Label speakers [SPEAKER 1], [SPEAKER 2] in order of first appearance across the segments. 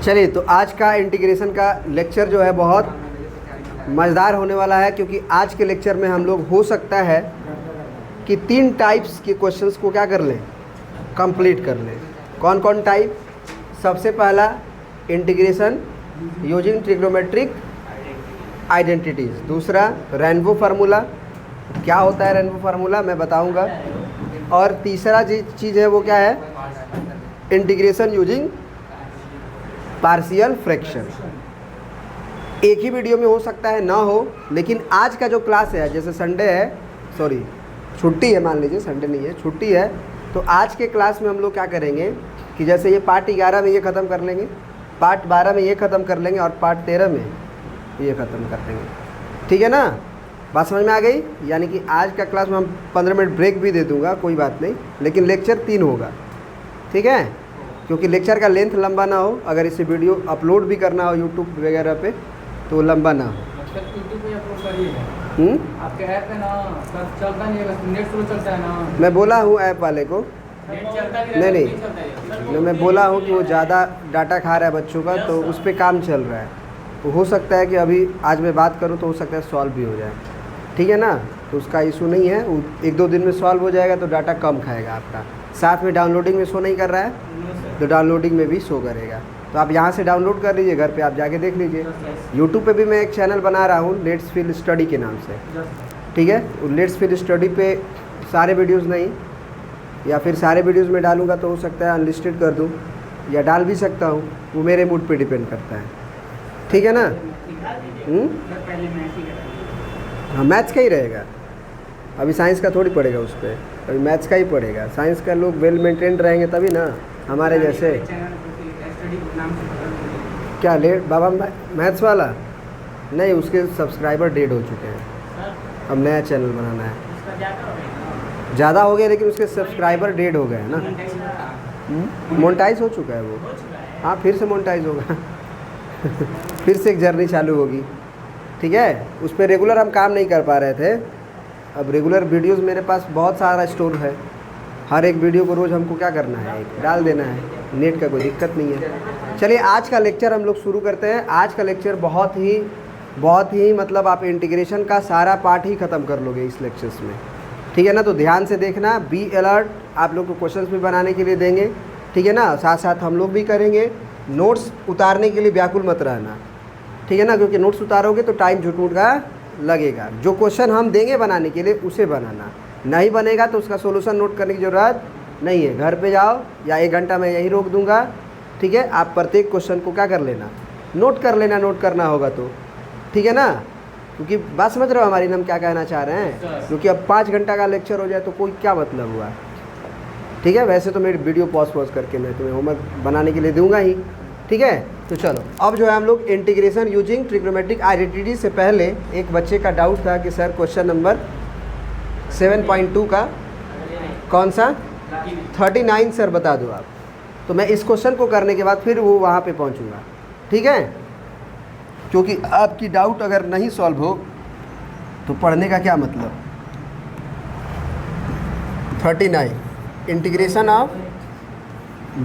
[SPEAKER 1] चलिए, तो आज का इंटीग्रेशन का लेक्चर जो है बहुत मज़ेदार होने वाला है, क्योंकि आज के लेक्चर में हम लोग हो सकता है कि 3 टाइप्स के क्वेश्चंस को क्या कर लें, कंप्लीट कर लें। कौन कौन टाइप? सबसे पहला इंटीग्रेशन यूजिंग ट्रिग्नोमेट्रिक आइडेंटिटीज़, दूसरा रेनबो फार्मूला, क्या होता है रेनबो फार्मूला मैं बताऊंगा, और तीसरा चीज़ है वो क्या है, इंटीग्रेशन यूजिंग पार्शियल फ्रैक्शन। एक ही वीडियो में हो सकता है ना हो, लेकिन आज का जो क्लास है, जैसे संडे है, सॉरी छुट्टी है, मान लीजिए संडे नहीं है, छुट्टी है, तो आज के क्लास में हम लोग क्या करेंगे कि जैसे ये पार्ट 11 में ये ख़त्म कर लेंगे, पार्ट 12 में ये ख़त्म कर लेंगे, और पार्ट 13 में ये ख़त्म कर देंगे। ठीक है ना, बात समझ में आ गई? यानी कि आज का क्लास में हम 15 मिनट ब्रेक भी दे दूंगा, कोई बात नहीं, लेकिन लेक्चर 3 होगा। ठीक है, क्योंकि लेक्चर का लेंथ लंबा ना हो, अगर इसे वीडियो अपलोड भी करना हो यूट्यूब वगैरह पे तो लंबा ना हो।
[SPEAKER 2] यूट्यूब पे अपलोड करिए आपके ऐप पे ना, चलता नहीं है, नेट स्लो चलता है ना।
[SPEAKER 1] मैं बोला हूँ ऐप वाले को,
[SPEAKER 2] नेट चलता
[SPEAKER 1] नहीं, मैं बोला हूँ कि वो ज़्यादा डाटा खा रहा है बच्चों का, तो उस पर काम चल रहा है, तो हो सकता है कि अभी आज मैं बात करूँ तो हो सकता है सॉल्व भी हो जाए। ठीक है ना, तो उसका इशू नहीं है, 1-2 दिन में सॉल्व हो जाएगा, तो डाटा कम खाएगा आपका। साथ में डाउनलोडिंग में शो नहीं कर रहा है तो डाउनलोडिंग में भी शो करेगा, तो आप यहाँ से डाउनलोड कर लीजिए, घर पे आप जाके देख लीजिए। यूट्यूब पे भी मैं एक चैनल बना रहा हूँ लेट्स फील स्टडी के नाम से। ठीक है, लेट्स फील स्टडी पे सारे वीडियोस नहीं, या फिर सारे वीडियोस में डालूंगा तो हो सकता है अनलिस्टेड कर दूँ, या डाल भी सकता हूँ, वो मेरे मूड पे डिपेंड करता है। ठीक है ना? हाँ, मैथ्स का ही रहेगा, अभी साइंस का थोड़ी पड़ेगा उस पर, अभी मैथ्स का ही पड़ेगा। साइंस का लोग वेल मेंटेन्ड रहेंगे तभी ना, हमारे जैसे। क्या लेट बाबा मैथ्स वाला? नहीं, उसके सब्सक्राइबर डेड हो चुके हैं, अब नया चैनल बनाना है। ज़्यादा हो गया, लेकिन उसके सब्सक्राइबर डेड हो गए हैं ना। मोनेटाइज हो चुका है वो, हाँ फिर से मोनेटाइज होगा फिर से एक जर्नी चालू होगी। ठीक है, उस पर रेगुलर हम काम नहीं कर पा रहे थे, अब रेगुलर वीडियोस मेरे पास बहुत सारा स्टोर है, हर एक वीडियो को रोज़ हमको क्या करना है, एक डाल देना है, नेट का कोई दिक्कत नहीं है। चलिए, आज का लेक्चर हम लोग शुरू करते हैं। आज का लेक्चर बहुत ही मतलब आप इंटीग्रेशन का सारा पार्ट ही ख़त्म कर लोगे इस लेक्चर्स में। ठीक है ना, तो ध्यान से देखना, बी अलर्ट, आप लोग को क्वेश्चंस भी बनाने के लिए देंगे। ठीक है ना, साथ साथ हम लोग भी करेंगे। नोट्स उतारने के लिए व्याकुल मत रहना। ठीक है ना, क्योंकि नोट्स उतारोगे तो टाइम झुटमुट का लगेगा। जो क्वेश्चन हम देंगे बनाने के लिए उसे बनाना, नहीं बनेगा तो उसका सोल्यूशन नोट करने की ज़रूरत नहीं है। घर पे जाओ, या 1 घंटा मैं यहीं रोक दूंगा। ठीक है, आप प्रत्येक क्वेश्चन को क्या कर लेना, नोट कर लेना, नोट करना होगा तो। ठीक है ना, क्योंकि बात समझ रहे हो हमारी, हम क्या कहना चाह रहे हैं, क्योंकि अब 5 घंटा का लेक्चर हो जाए तो कोई क्या मतलब हुआ। ठीक है, वैसे तो मेरी वीडियो पॉज करके मैं तुम्हें होमवर्क बनाने के लिए दूंगा ही। ठीक है, तो चलो अब जो है हम लोग इंटीग्रेशन यूजिंग ट्रिग्नोमेट्रिक आइडेंटिटी से पहले एक बच्चे का डाउट था कि सर क्वेश्चन नंबर 7.2 का कौन सा 39 सर बता दो आप, तो मैं इस क्वेश्चन को करने के बाद फिर वो वहाँ पे पहुँचूँगा। ठीक है, क्योंकि आपकी डाउट अगर नहीं सॉल्व हो तो पढ़ने का क्या मतलब। 39 integration of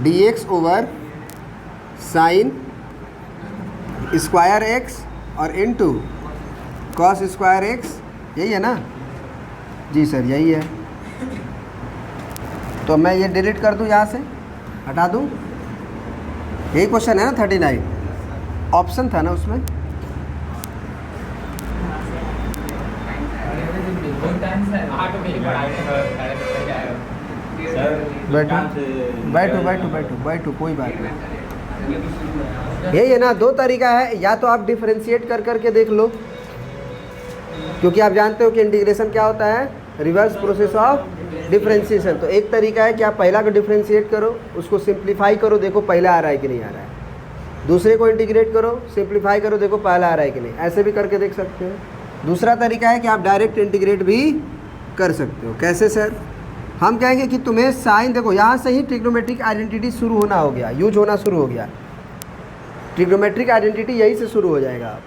[SPEAKER 1] dx over sign square x और इनटू कॉस स्क्वायर एक्स, यही है ना? जी सर यही है। तो मैं ये डिलीट कर दूं, यहाँ से हटा दूं, यही क्वेश्चन है ना 39, ऑप्शन था ना उसमें। बैठो, कोई बात नहीं, यही है ना। 2 तरीका है, या तो आप डिफरेंशिएट कर करके देख लो, क्योंकि आप जानते हो कि इंटीग्रेशन क्या होता है, रिवर्स प्रोसेस ऑफ डिफरेंशिएशन। तो एक तरीका है कि आप पहला को डिफरेंशिएट करो, उसको सिंप्लीफाई करो, देखो पहला आ रहा है कि नहीं आ रहा है। दूसरे को इंटीग्रेट करो, सिंप्लीफाई करो, देखो पहला आ रहा है कि नहीं, ऐसे भी करके देख सकते हो। दूसरा तरीका है कि आप डायरेक्ट इंटीग्रेट भी कर सकते हो। कैसे सर? हम कहेंगे कि तुम्हें साइन, देखो यहाँ से ही ट्रिग्नोमेट्रिक आइडेंटिटी शुरू होना हो गया, यूज होना शुरू हो गया। ट्रिग्नोमेट्रिक आइडेंटिटी यही से शुरू हो जाएगा। आप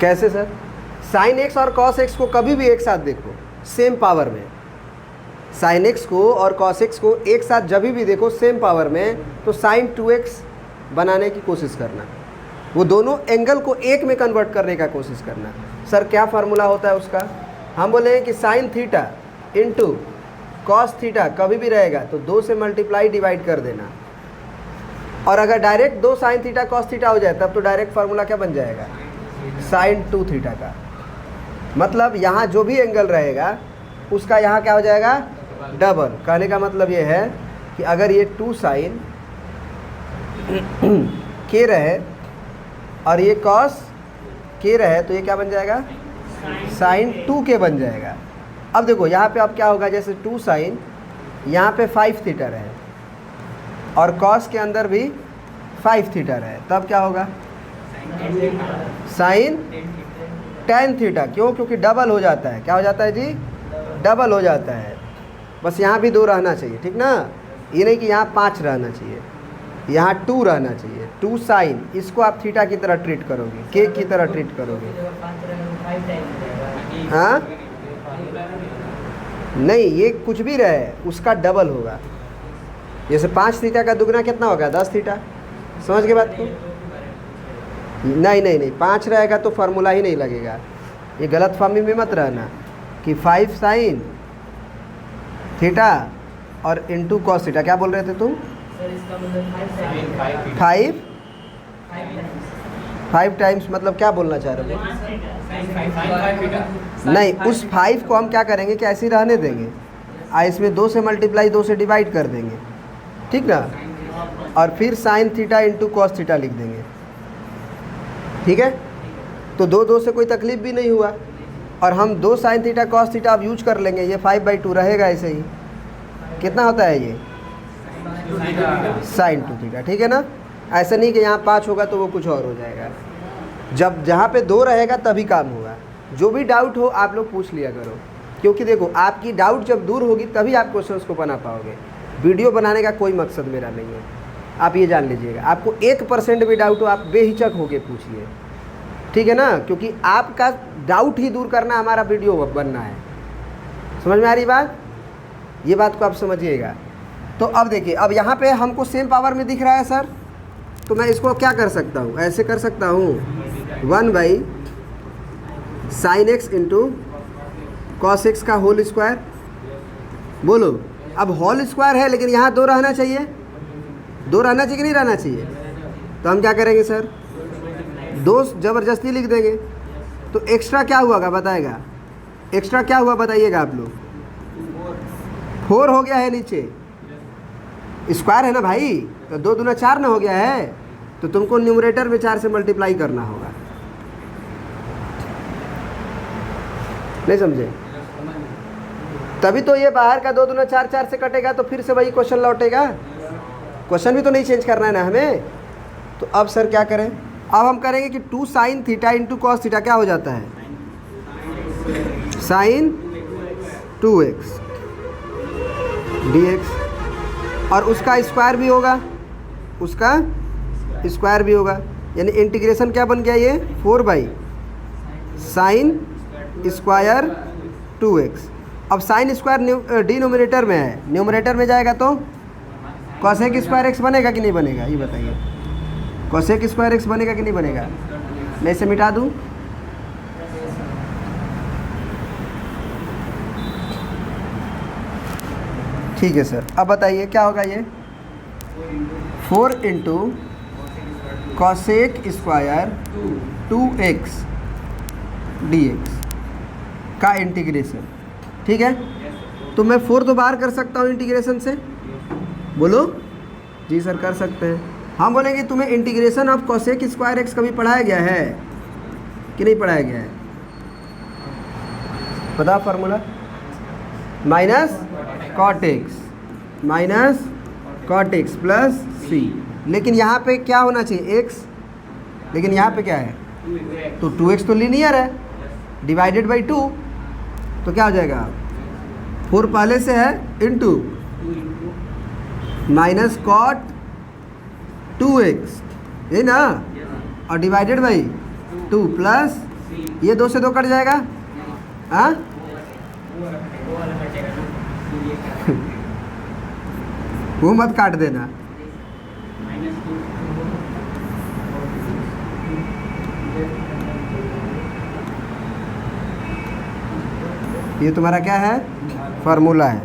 [SPEAKER 1] कैसे सर? साइन एक्स और कॉस एक्स को कभी भी एक साथ देखो सेम पावर में, साइन एक्स को और कॉस एक्स को एक साथ जब भी देखो सेम पावर में, तो साइन 2x बनाने की कोशिश करना, वो दोनों एंगल को एक में कन्वर्ट करने का कोशिश करना। सर क्या फार्मूला होता है उसका? हम बोले कि sine theta into cos theta कभी भी रहेगा तो 2 से मल्टीप्लाई डिवाइड कर देना, और अगर direct 2 sine theta cos theta हो जाए तब तो डायरेक्ट फार्मूला क्या बन जाएगा? साइन 2 थीटा का। मतलब यहाँ जो भी एंगल रहेगा उसका यहाँ क्या हो जाएगा? डबल। कहने का मतलब ये है कि अगर ये 2 साइन के रहे और ये कॉस के रहे तो ये क्या बन जाएगा? साइन 2 के बन जाएगा। अब देखो यहाँ पे अब क्या होगा, जैसे 2 साइन यहाँ पे 5 थीटा रहे और कॉस के अंदर भी 5 थीटा रहे, तब क्या होगा? Sine 10 theta. क्यों? क्योंकि डबल हो जाता है। क्या हो जाता है जी? डबल हो जाता है। बस यहाँ भी 2 रहना चाहिए, ठीक ना? ये नहीं कि यहाँ 5 रहना चाहिए, यहाँ 2 रहना चाहिए। 2 साइन, इसको आप थीटा की तरह ट्रीट करोगे, के की तरह ट्रीट करोगे। हाँ नहीं, ये कुछ भी रहे उसका डबल होगा। जैसे 5 थीटा का दुगना कितना होगा? 10 थीटा। समझ के बात को? नहीं नहीं नहीं, 5 रहेगा तो फार्मूला ही नहीं लगेगा। ये गलत फहमी में मत रहना कि 5 साइन थीटा और इंटू कॉस थीटा। क्या बोल रहे थे तुम? फाइव टाइम्स मतलब क्या बोलना चाह रहे थे? नहीं, उस 5 को हम क्या करेंगे कि ऐसे ही रहने देंगे, इसमें 2 से मल्टीप्लाई 2 से डिवाइड कर देंगे, ठीक ना? और फिर sine theta into cos theta लिख देंगे, ठीक है? तो 2 से कोई तकलीफ भी नहीं हुआ, और हम 2 साइन थीटा कॉस थीटा अब यूज कर लेंगे। ये 5/2 रहेगा ऐसे ही। कितना होता है ये? साइन 2 थीटा, ठीक है ना? ऐसा नहीं कि यहाँ 5 होगा तो वो कुछ और हो जाएगा। जब जहाँ पे 2 रहेगा तभी काम होगा। जो भी डाउट हो आप लोग पूछ लिया करो, क्योंकि देखो आपकी डाउट जब दूर होगी तभी आप क्वेश्चंस को बना पाओगे। वीडियो बनाने का कोई मकसद मेरा नहीं है, आप ये जान लीजिएगा। आपको 1% भी डाउट हो आप बेहिचक होके पूछिए, ठीक है ना? क्योंकि आपका डाउट ही दूर करना हमारा वीडियो बनना है। समझ में आ रही बात? ये बात को आप समझिएगा। तो अब देखिए, अब यहाँ पे हमको सेम पावर में दिख रहा है सर, तो मैं इसको क्या कर सकता हूँ? ऐसे कर सकता हूँ 1 sine x into cos x का होल स्क्वायर। बोलो, अब होल स्क्वायर है लेकिन यहाँ 2 रहना चाहिए। 2 रहना चाहिए कि नहीं रहना चाहिए? तो हम क्या करेंगे सर? 2 ज़बरदस्ती लिख देंगे। तो एक्स्ट्रा क्या हुआ बताएगा? एक्स्ट्रा क्या हुआ बताइएगा आप लोग? 4 हो गया है नीचे, स्क्वायर है ना भाई, तो 2 दूना 4 ना हो गया है, तो तुमको न्यूमरेटर में 4 से मल्टीप्लाई करना होगा। नहीं समझे? तभी तो ये बाहर का 2 दूना 4 4 से कटेगा तो फिर से वही क्वेश्चन लौटेगा। क्वेश्चन भी तो नहीं चेंज करना है ना हमें। तो अब सर क्या करें? अब हम करेंगे कि 2 sine theta into cos theta क्या हो जाता है? साइन 2x dx, और उसका स्क्वायर भी होगा, उसका स्क्वायर भी होगा, यानी इंटीग्रेशन क्या बन गया? ये 4 साइन स्क्वायर 2x। अब साइन स्क्वायर डिनोमिनेटर में है, न्यूमरेटर में जाएगा तो कॉसेक स्क्वायर एक्स बनेगा कि नहीं बनेगा? ये बताइए, कॉसेक स्क्वायर एक्स बनेगा कि नहीं बनेगा? मैं इसे मिटा दूँ? ठीक है सर। अब बताइए क्या होगा? ये 4 into cosec square 2x dx का इंटीग्रेशन, ठीक है? तो मैं 4 तो बाहर कर सकता हूँ इंटीग्रेशन से। बोलो जी सर कर सकते हैं। हम बोलेंगे तुम्हें integration of cosec square x कभी पढ़ाया गया है कि नहीं पढ़ाया गया है? बताओ formula. Minus cot x plus C. लेकिन यहाँ पे क्या होना चाहिए? x, लेकिन यहाँ पे क्या है? तो 2x तो लीनियर है, डिवाइडेड बाई 2, तो क्या हो जाएगा? 4 पहले से है इंटू माइनस कॉट 2x, ये ना, और डिवाइडेड बाई 2 प्लस ये 2 से 2 कट जाएगा। हाँ वो मत काट देना। ये तुम्हारा क्या है, फार्मूला है।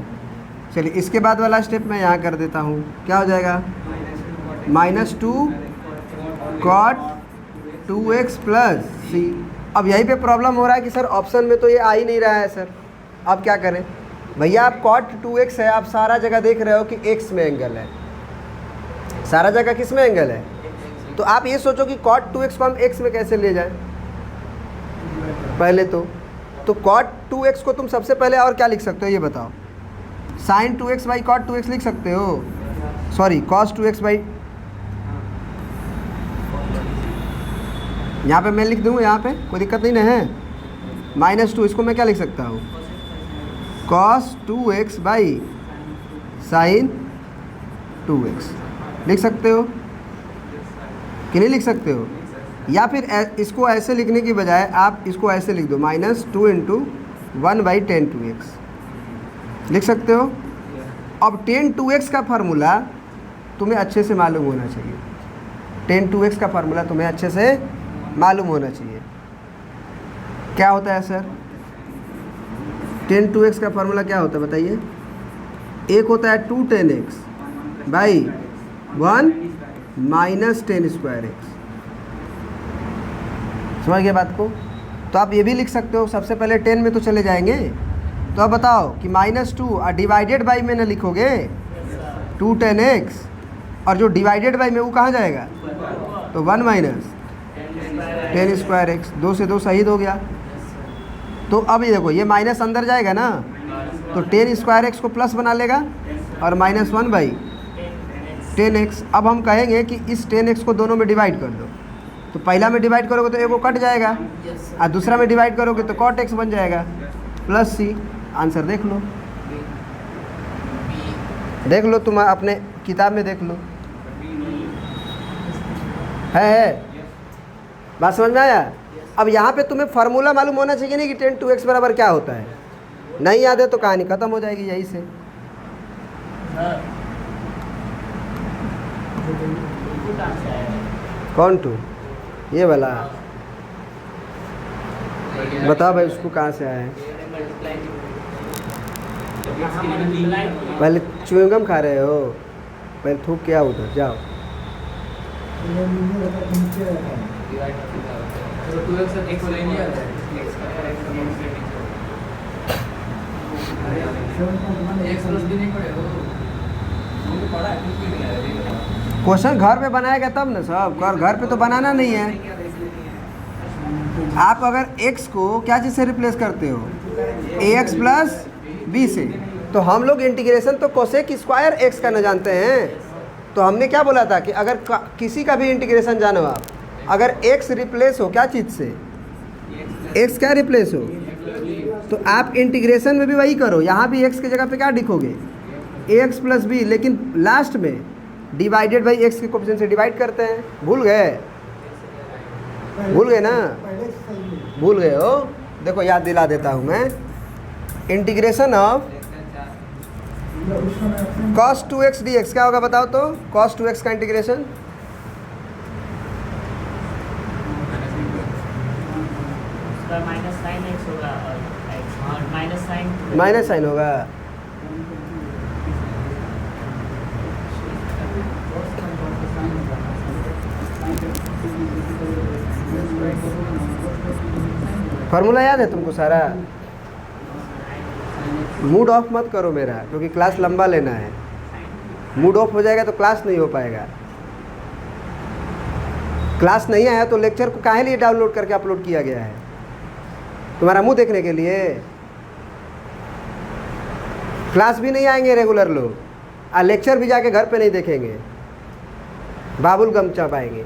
[SPEAKER 1] चलिए इसके बाद वाला स्टेप मैं यहाँ कर देता हूँ, क्या हो जाएगा, -2 cot 2x प्लस सी। अब यहीं पे प्रॉब्लम हो रहा है कि सर ऑप्शन में तो ये आ ही नहीं रहा है सर, अब क्या करें भैया। आप cot 2x है, आप सारा जगह देख रहे हो कि x में एंगल है, सारा जगह किस में एंगल है, तो आप ये सोचो कि cot 2x को हम x में कैसे ले जाएं पहले तो cot 2x को तुम सबसे पहले और क्या लिख सकते हो ये बताओ, sin 2x by cot 2x लिख सकते हो, सॉरी cos 2x बाई, यहाँ पे मैं लिख दूँ, यहाँ पे कोई दिक्कत नहीं ना है, -2 इसको मैं क्या लिख सकता हूँ, cos 2x by sin 2x लिख सकते हो कि नहीं लिख सकते हो। या फिर इसको ऐसे लिखने की बजाय आप इसको ऐसे लिख दो, -2 × 1/tan 2x लिख सकते हो। अब tan 2x का फार्मूला तुम्हें अच्छे से मालूम होना चाहिए, tan 2x का फार्मूला तुम्हें अच्छे से मालूम होना चाहिए। क्या होता है सर, tan 2x का फार्मूला क्या होता है बताइए। एक होता है 2 tan x by 1 - tan square x, समझ गए बात को। तो आप ये भी लिख सकते हो, सबसे पहले 10 में तो चले जाएंगे, तो अब बताओ कि -2 और डिवाइडेड बाई में ना लिखोगे 2 tan x, और जो डिवाइडेड बाई में वो कहाँ जाएगा, तो 1 - tan स्क्वायर x, 2 से 2 शहीद हो गया। तो अब ये देखो ये माइनस अंदर जाएगा ना, तो tan स्क्वायर x को प्लस बना लेगा और -1/tan x। अब हम कहेंगे कि इस tan x को दोनों में डिवाइड कर दो, तो पहला में डिवाइड करोगे तो एक वो कट जाएगा, और दूसरा में डिवाइड करोगे तो cot x बन जाएगा प्लस सी। आंसर देख लो, देख लो तुम अपने किताब में देख लो, है बात समझ में आया। अब यहाँ पे तुम्हें फार्मूला मालूम होना चाहिए नहीं कि tan 2x बराबर क्या होता है, नहीं याद है तो कहानी ख़त्म हो जाएगी यहीं से। कौन टू, ये वाला बताओ भाई, उसको कहाँ से आया है। पहले च्युइंगम खा रहे हो, पहले थूक के आओ उधर जाओ। क्वेश्चन घर पे बनाएगा तब ना सब, घर पे तो बनाना नहीं है। आप अगर x को क्या चीज़ से रिप्लेस करते हो, ax प्लस b से, तो हम लोग इंटीग्रेशन तो कोसेक स्क्वायर x का न जानते हैं। तो हमने क्या बोला था कि अगर किसी का भी इंटीग्रेशन जानो आप, अगर x रिप्लेस हो क्या चीज़ से, x क्या रिप्लेस हो, तो आप इंटीग्रेशन में भी वही करो, यहाँ भी x की जगह पे क्या लिखोगे, ax प्लस b, लेकिन लास्ट में डिवाइडेड बाई x के कोएफिशिएंट से डिवाइड करते हैं। भूल गए, भूल गए ना, भूल गए हो, देखो याद दिला देता हूँ मैं। Integration of cos 2x dx क्या होगा बताओ तो, cos 2x का इंटीग्रेशन माइनस साइन होगा। फार्मूला याद है तुमको सारा। मूड ऑफ मत करो मेरा, क्योंकि क्लास लंबा लेना है। मूड ऑफ हो जाएगा तो क्लास नहीं हो पाएगा। क्लास नहीं आया तो लेक्चर को काहे लिए डाउनलोड करके अपलोड किया गया है, तुम्हारा मुंह देखने के लिए। क्लास भी नहीं आएंगे रेगुलर लोग, और लेक्चर भी जाके घर पे नहीं देखेंगे, बाबुल गम चबाएंगे।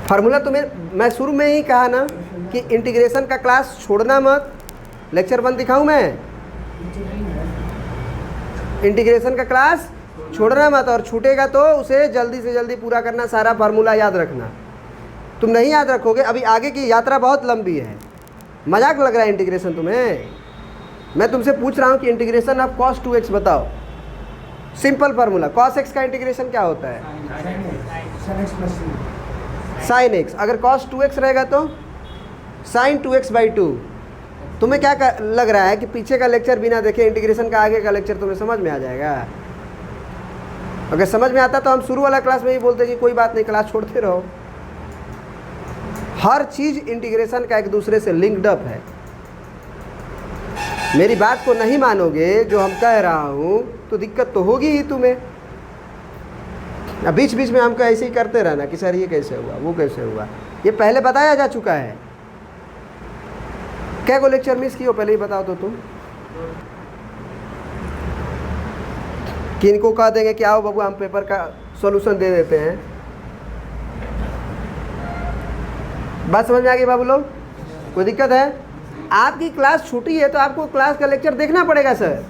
[SPEAKER 1] फार्मूला तुम्हें मैं शुरू में ही कहा ना कि इंटीग्रेशन का क्लास छोड़ना मत। लेक्चर 1 दिखाऊं मैं, इंटीग्रेशन का क्लास छोड़ना मत, और छूटेगा तो उसे जल्दी से जल्दी पूरा करना, सारा फार्मूला याद रखना। तुम नहीं याद रखोगे, अभी आगे की यात्रा बहुत लंबी है। मजाक लग रहा है इंटीग्रेशन तुम्हें। मैं तुमसे पूछ रहा हूँ कि इंटीग्रेशन ऑफ cos 2x बताओ। सिंपल फार्मूला, cos x का इंटीग्रेशन क्या होता है, sin x। अगर cos 2x रहेगा तो sin 2x/2, तुम्हें क्या लग रहा है कि पीछे का लेक्चर बिना देखे इंटीग्रेशन का आगे का लेक्चर तुम्हें समझ में आ जाएगा? अगर समझ में आता तो हम शुरू वाला क्लास में ही बोलते कि कोई बात नहीं, क्लास छोड़ते रहो। हर चीज़ इंटीग्रेशन का एक दूसरे से लिंक्ड अप है। मेरी बात को नहीं मानोगे जो हम कह रहा हूँ तो दिक्कत तो होगी ही तुम्हें। बीच बीच में हमको ऐसे ही करते रहना कि सर ये कैसे हुआ, वो कैसे हुआ, ये पहले बताया जा चुका है। क्या को लेक्चर मिस किया पहले ही बताओ तो तुम। किनको कह देंगे कि आओ बाबू हम पेपर का सॉल्यूशन दे देते हैं। बात समझ में आ गई बाबू लोग? कोई दिक्कत है? आपकी क्लास छूटी है तो आपको क्लास का लेक्चर देखना पड़ेगा सर,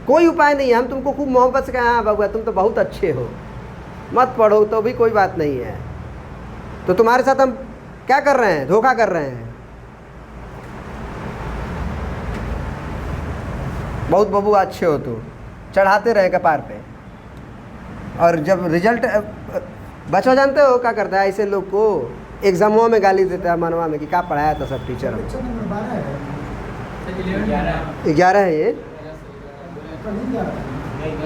[SPEAKER 1] कोई उपाय नहीं है। हम तुमको खूब मोहब्बत से कहें हाँ बाबू तुम तो बहुत अच्छे हो, मत पढ़ो तो भी कोई बात नहीं है। तो तुम्हारे साथ हम क्या कर रहे हैं? धोखा कर रहे हैं। बहुत बाबू अच्छे हो तो चढ़ाते रहे कपार पे, और जब रिजल्ट बच्चा जानते हो क्या करता है ऐसे लोग को? एग्जामों में गाली देता है मनवा में कि क्या पढ़ाया था सब टीचर। 11 है ये?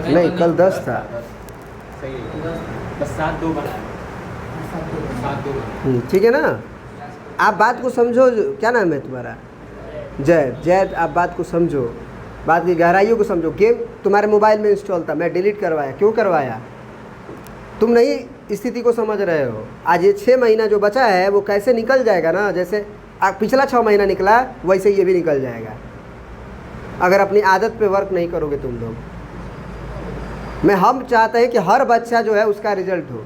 [SPEAKER 1] नहीं कल 10 था। ठीक है ना? आप बात को समझो। क्या नाम है तुम्हारा? जैद। जैद आप बात को समझो, बात की गहराइयों को समझो। गेम तुम्हारे मोबाइल में इंस्टॉल था, मैं डिलीट करवाया। क्यों करवाया? तुम नहीं स्थिति को समझ रहे हो। आज ये 6 महीना जो बचा है वो कैसे निकल जाएगा ना, जैसे पिछला 6 महीना निकला वैसे ये भी निकल जाएगा अगर अपनी आदत पे वर्क नहीं करोगे तुम लोग। हम चाहते हैं कि हर बच्चा जो है उसका रिजल्ट हो।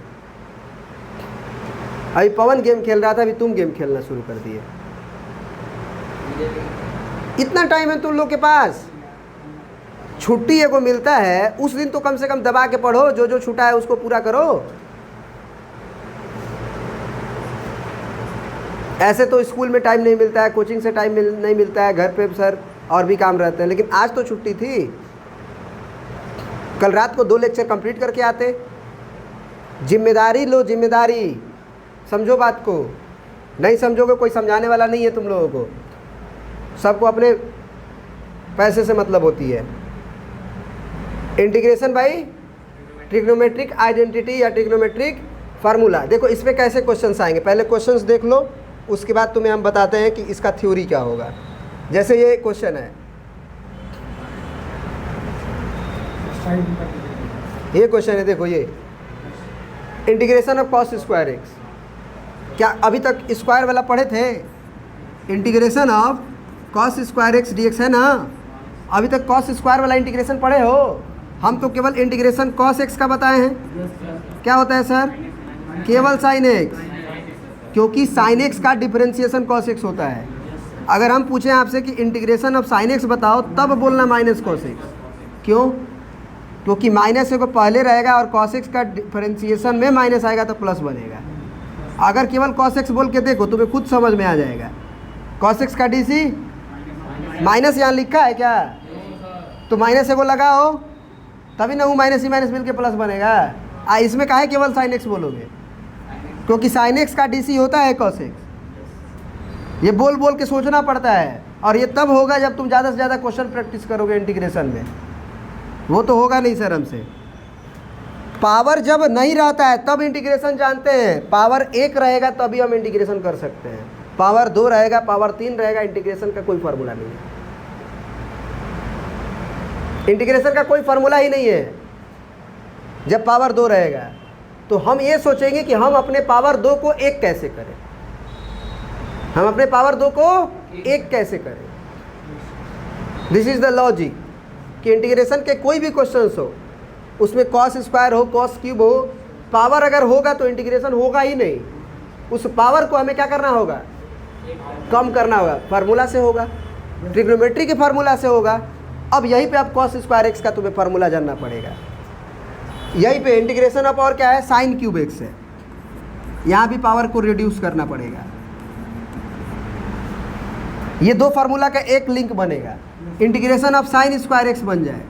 [SPEAKER 1] अभी पवन गेम खेल रहा था, अभी तुम गेम खेलना शुरू कर दिए। इतना टाइम है तुम लोग के पास। छुट्टी एगो मिलता है उस दिन तो कम से कम दबा के पढ़ो, जो जो छूटा है उसको पूरा करो। ऐसे तो स्कूल में टाइम नहीं मिलता है, कोचिंग से टाइम नहीं मिलता है, घर पे सर और भी काम रहते हैं, लेकिन आज तो छुट्टी थी। कल रात को 2 लेक्चर कंप्लीट करके आते। जिम्मेदारी लो, जिम्मेदारी समझो बात को। नहीं समझोगे कोई समझाने वाला नहीं है तुम लोगों को। सबको अपने पैसे से मतलब होती है। इंटीग्रेशन बाई ट्रिग्नोमेट्रिक आइडेंटिटी या ट्रिग्नोमेट्रिक फार्मूला। देखो इस पर कैसे क्वेश्चंस आएंगे, पहले क्वेश्चंस देख लो, उसके बाद तुम्हें हम बताते हैं कि इसका थ्योरी क्या होगा। जैसे ये क्वेश्चन है, ये क्वेश्चन है, देखो ये integration of cos square x. क्या अभी तक स्क्वायर वाला पढ़े थे? Integration of cos square x D x है ना। अभी तक कॉस स्क्वायर वाला इंटीग्रेशन पढ़े हो? हम तो केवल इंटीग्रेशन कॉस एक्स का बताए हैं। क्या होता है सर? केवल साइन एक्स, क्योंकि साइन एक्स का डिफरेंशिएशन कॉस एक्स होता है। अगर हम पूछें आपसे कि इंटीग्रेशन ऑफ साइन एक्स बताओ, तब बोलना माइनस कॉस एक्स। क्यों? क्योंकि माइनस को पहले रहेगा और कॉस एक्स का डिफरेंशिएशन में माइनस आएगा तो प्लस बनेगा। अगर केवल कॉस एक्स बोल के देखो तुम्हें खुद समझ में आ जाएगा। कॉस एक्स का डी सी माइनस यहाँ लिखा है क्या? तो माइनस को लगाओ तभी ना वो माइनस ही माइनस मिल के प्लस बनेगा। इसमें काहे केवल साइन एक्स बोलोगे? क्योंकि साइन एक्स का डीसी होता है कॉस एक्स। ये बोल बोल के सोचना पड़ता है, और ये तब होगा जब तुम ज़्यादा से ज़्यादा क्वेश्चन प्रैक्टिस करोगे इंटीग्रेशन में। वो तो होगा नहीं सर हमसे। पावर जब नहीं रहता है तब इंटीग्रेशन जानते हैं। पावर 1 रहेगा तभी हम इंटीग्रेशन कर सकते हैं। पावर 2 रहेगा, पावर 3 रहेगा, इंटीग्रेशन का कोई फार्मूला नहीं है। इंटीग्रेशन का कोई फार्मूला ही नहीं है जब पावर 2 रहेगा। तो हम ये सोचेंगे कि हम अपने पावर 2 को 1 कैसे करें, हम अपने पावर 2 को 1 कैसे करें। दिस इज द लॉजिक कि इंटीग्रेशन के कोई भी क्वेश्चंस हो, उसमें कॉस स्क्वायर हो, कॉस क्यूब हो, पावर अगर होगा तो इंटीग्रेशन होगा ही नहीं। उस पावर को हमें क्या करना होगा? कम करना होगा। फार्मूला से होगा, ट्रिग्नोमेट्री के फार्मूला से होगा। अब यहीं पे आप कॉस स्क्वायर एक्स का तुम्हें फार्मूला जानना पड़ेगा। यहीं पे इंटीग्रेशन ऑफ पावर क्या है? साइन क्यूब एक्स है। यहाँ भी पावर को रिड्यूस करना पड़ेगा। ये 2 फार्मूला का एक लिंक बनेगा, integration of sine square x बन जाए,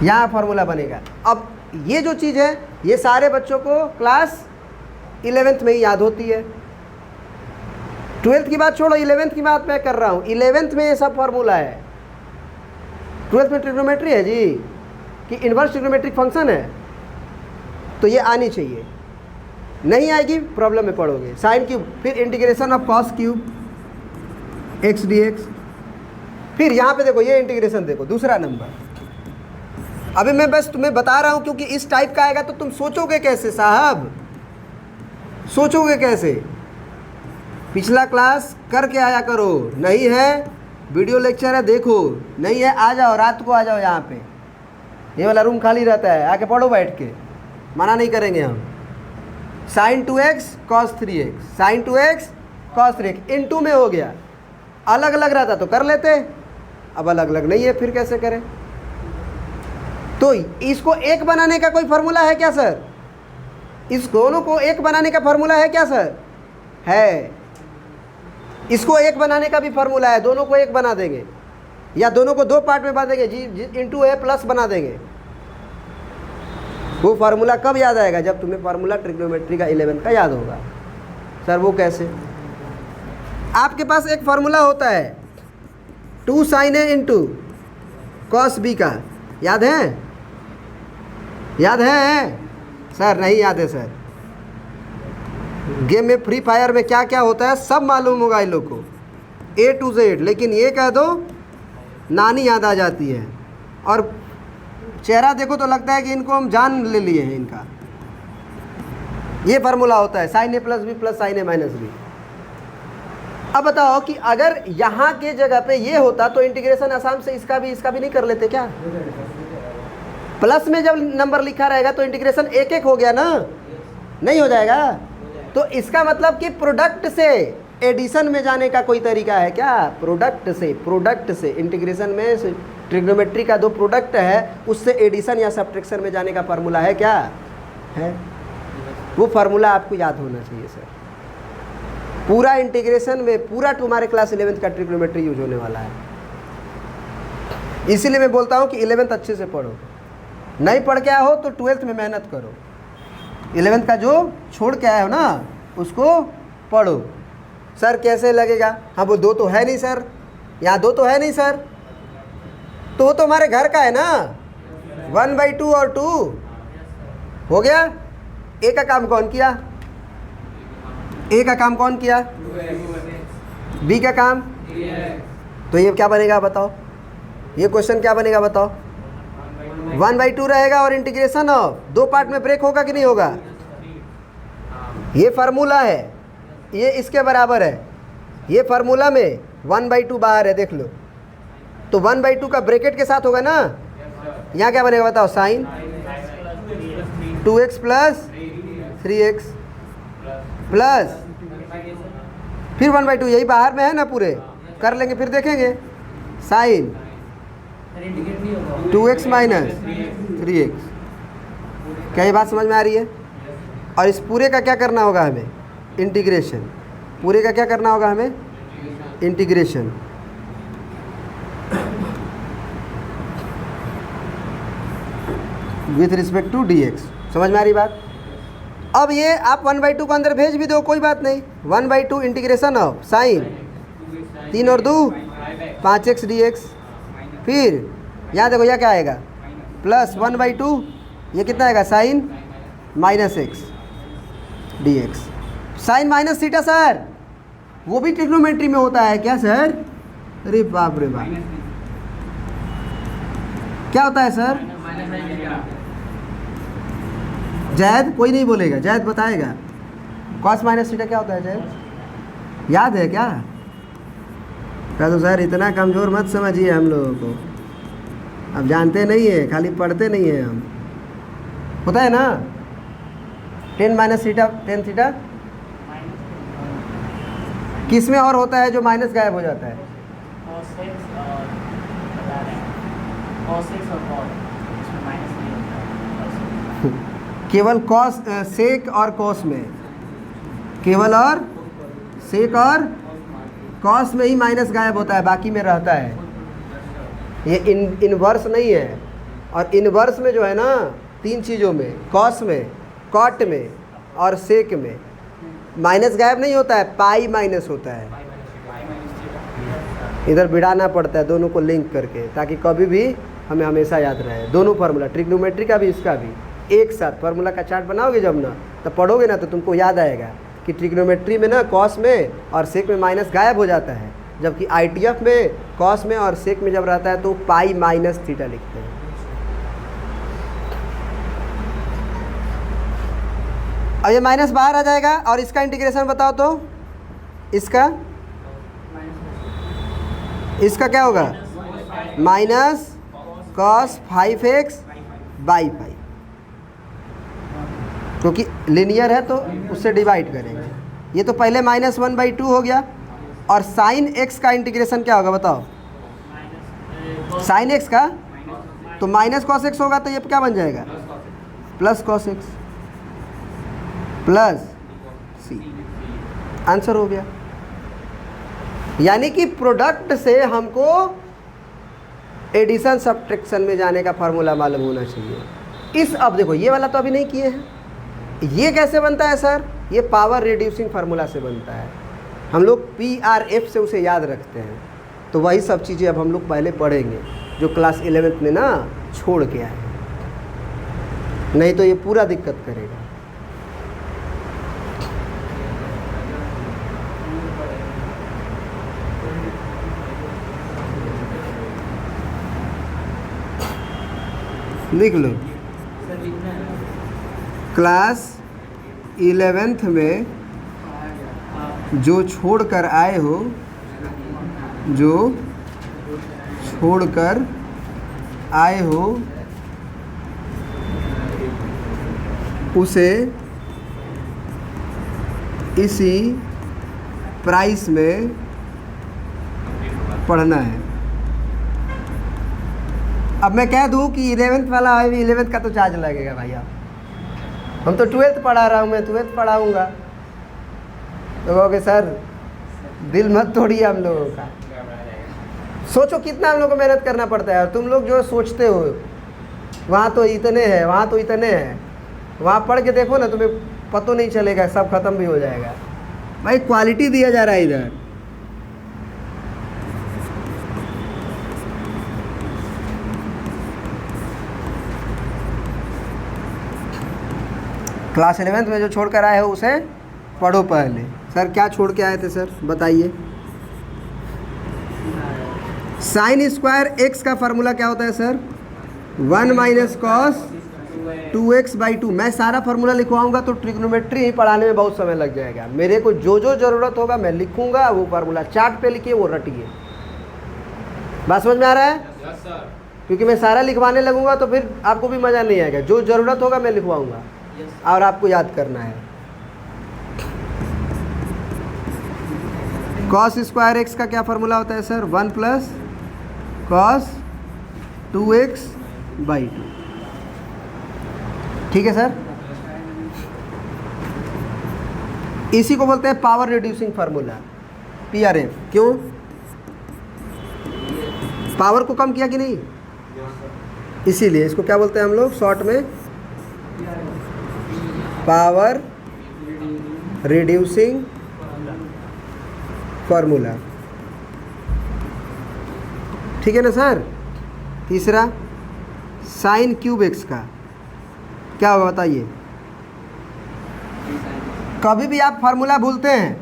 [SPEAKER 1] यहाँ फार्मूला बनेगा। अब ये जो चीज़ है ये सारे बच्चों को क्लास 11th में ही याद होती है। 12th की बात छोड़ो, 11th की बात मैं कर रहा हूँ। 11th में ये सब फार्मूला है। 12th में ट्रिग्नोमेट्री है जी कि इन्वर्स ट्रिग्नोमेट्रिक फंक्शन है, तो ये आनी चाहिए। नहीं आएगी प्रॉब्लम में पढ़ोगे। साइन क्यूब, फिर integration of cos cube x D x. फिर यहाँ पे देखो, ये इंटीग्रेशन देखो, दूसरा नंबर। अभी मैं बस तुम्हें बता रहा हूँ क्योंकि इस टाइप का आएगा तो तुम सोचोगे कैसे साहब, सोचोगे कैसे। पिछला क्लास करके आया करो, नहीं है वीडियो लेक्चर है देखो, नहीं है आ जाओ, रात को आ जाओ यहाँ पे, ये वाला रूम खाली रहता है, आके पढ़ो बैठ के, मना नहीं करेंगे हम। Sine 2x cos 3x, sine 2x cos 3x into में हो गया। अलग अलग रहता तो कर लेते, अब अलग अलग नहीं है, फिर कैसे करें। तो इसको एक बनाने का कोई फार्मूला है क्या सर? इस दोनों को एक बनाने का फार्मूला है क्या सर? है। इसको एक बनाने का भी फार्मूला है, दोनों को एक बना देंगे या दोनों को दो पार्ट में बांध देंगे जी, इंटू ए प्लस बना देंगे। वो फार्मूला कब याद आएगा? जब तुम्हें फार्मूला ट्रिग्नोमेट्री का 11 का याद होगा। सर वो कैसे? आपके पास एक फार्मूला होता है 2 sin a into cos B का, याद है? याद है सर? नहीं याद है सर। गेम में फ्री फायर में क्या क्या होता है सब मालूम होगा इन लोग को A to Z, लेकिन ये कह दो नानी याद आ जाती है और चेहरा देखो तो लगता है कि इनको हम जान ले लिए हैं इनका। ये फार्मूला होता है sign A plus B plus sine A minus B. अब बताओ कि अगर यहाँ के जगह पे ये होता तो इंटीग्रेशन आसान से इसका भी नहीं कर लेते क्या? प्लस में जब नंबर लिखा रहेगा तो इंटीग्रेशन एक एक हो गया ना, नहीं हो जाएगा? तो इसका मतलब कि प्रोडक्ट से एडिशन में जाने का कोई तरीका है क्या? प्रोडक्ट से इंटीग्रेशन में ट्रिग्नोमेट्री का दो प्रोडक्ट है, उससे एडिशन या सब्ट्रैक्शन में जाने का फार्मूला है क्या? है। वो फार्मूला आपको याद होना चाहिए सर। पूरा इंटीग्रेशन में पूरा तुम्हारे क्लास 11th का ट्रिग्नोमेट्री यूज होने वाला है। इसीलिए मैं बोलता हूँ कि 11th अच्छे से पढ़ो, नहीं पढ़ के आए हो तो 12th में मेहनत करो। 11th का जो छोड़ के आए हो ना उसको पढ़ो। सर कैसे लगेगा? हाँ वो दो तो है नहीं सर, यहाँ दो तो है नहीं सर, तो वो तो हमारे घर का है ना, 1/2 और 2 हो गया। ए का काम कौन किया? ए का काम कौन किया? बी का काम। तो ये क्या बनेगा बताओ? ये क्वेश्चन क्या बनेगा बताओ? 1/2 रहेगा और इंटीग्रेशन ऑफ दो पार्ट में ब्रेक होगा कि नहीं होगा? ये फार्मूला है, ये इसके बराबर है। ये फार्मूला में 1/2 बाहर है, देख लो। तो 1/2 का ब्रैकेट के साथ होगा ना। यहाँ क्या बनेगा बताओ? Sign 2x plus 3x plus फिर 1/2, यही बाहर में है ना, पूरे कर लेंगे फिर देखेंगे। Sine 2x minus 3x। क्या ये बात समझ में आ रही है? और इस पूरे का क्या करना होगा हमें? इंटीग्रेशन। पूरे का क्या करना होगा हमें? Integration. With respect to dx। समझ में आ रही बात? अब ये आप 1/2 को अंदर भेज भी दो, कोई बात नहीं। 1/2 इंटीग्रेशन ऑफ साइन 3 और 2 5x dx। फिर यहाँ देखो यह क्या आएगा? प्लस 1/2, ये कितना आएगा? Sine minus x dx। Sine minus theta sir, वो भी ट्रिग्नोमेट्री में होता है क्या सर? अरे बाप रे बाप, क्या होता है सर? जैद कोई नहीं बोलेगा, जैद बताएगा। कॉस माइनस थीटा क्या होता है जैद? याद है क्या? कहा तो सर इतना कमज़ोर मत समझिए हम लोगों को, अब जानते नहीं है, खाली पढ़ते नहीं है हम। होता है ना 10 माइनस थीटा, 10 थीटा। किस में और होता है जो माइनस गायब हो जाता है? केवल कॉस सेक और कॉस में, केवल और सेक और कॉस में ही माइनस गायब होता है, बाकी में रहता है। ये इनवर्स नहीं है। और इनवर्स में जो है ना, तीन चीज़ों में, कॉस में, कॉट में और सेक में, माइनस गायब नहीं होता है, पाई माइनस होता है। इधर भिड़ाना पड़ता है दोनों को लिंक करके, ताकि कभी भी हमें हमेशा याद रहे दोनों फार्मूला, ट्रिग्नोमेट्री का भी इसका भी एक साथ। फार्मूला का चार्ट बनाओगे जब ना, तब पढ़ोगे ना तो तुमको याद आएगा कि ट्रिग्नोमेट्री में ना कॉस में और सेक में माइनस गायब हो जाता है, जबकि ITF में कॉस में और सेक में जब रहता है तो पाई माइनस थीटा लिखते हैं। अब ये माइनस बाहर आ जाएगा और इसका इंटीग्रेशन बताओ तो इसका क्या होगा? माइनस कॉस 5x बाई 5, क्योंकि लिनियर है तो उससे डिवाइड करेंगे। ये तो पहले -1/2 हो गया। और साइन x का इंटीग्रेशन क्या होगा बताओ? साइन x का तो माइनस कॉस x होगा, तो ये क्या बन जाएगा? Plus cos x plus c। Answer हो गया। यानी कि प्रोडक्ट से हमको एडिशन सब्ट्रैक्शन में जाने का फार्मूला मालूम होना चाहिए। इस अब देखो ये वाला तो अभी नहीं किए हैं। ये कैसे बनता है सर? ये पावर रिड्यूसिंग फार्मूला से बनता है। हम लोग PRF से उसे याद रखते हैं। तो वही सब चीज़ें अब हम लोग पहले पढ़ेंगे जो क्लास 11th में ना छोड़ के आए, नहीं तो ये पूरा दिक्कत करेगा। लिख लो, क्लास 11th में जो छोड़ कर आए हो, जो छोड़ कर आए हो उसे इसी प्राइस में पढ़ना है। अब मैं कह दूं कि 11th वाला है, 11th का तो चार्ज लगेगा भैया। हम तो 12th पढ़ा रहा हूँ, मैं 12th पढ़ाऊँगा। तो कहोगे सर दिल मत तोड़िए हम लोगों का। सोचो कितना हम लोग को मेहनत करना पड़ता है। और तुम लोग जो सोचते हो वहाँ तो इतने हैं, वहाँ तो इतने हैं, वहाँ पढ़ के देखो ना, तुम्हें पता नहीं चलेगा, सब खत्म भी हो जाएगा। भाई क्वालिटी दिया जा रहा है इधर। क्लास 11th में जो छोड़ कर आए हो उसे पढ़ो पहले। सर क्या छोड़ के आए थे सर बताइए? साइन स्क्वायर x का फार्मूला क्या होता है सर? 1 minus cos 2x/2। मैं सारा फार्मूला लिखवाऊंगा तो ट्रिग्नोमेट्री ही पढ़ाने में बहुत समय लग जाएगा। मेरे को जो जो ज़रूरत होगा मैं लिखूंगा, वो फार्मूला चार्ट पे लिखिए, वो रटिए। बात समझ में आ रहा है?
[SPEAKER 2] Yes sir.
[SPEAKER 1] क्योंकि मैं सारा लिखवाने लगूंगा तो फिर आपको भी मज़ा नहीं आएगा। जो ज़रूरत होगा मैं लिखवाऊंगा और आपको याद करना है। कॉस स्क्वायर x का क्या फार्मूला होता है सर? 1 plus cos 2x/2। ठीक है सर। इसी को बोलते हैं पावर रिड्यूसिंग फार्मूला, PRF। क्यों? पावर को कम किया कि नहीं, इसीलिए इसको क्या बोलते हैं हम लोग शॉर्ट में? Power reducing formula. ठीक है ना सर। तीसरा साइन क्यूब x का क्या होगा बताइए? कभी भी आप फार्मूला भूलते हैं,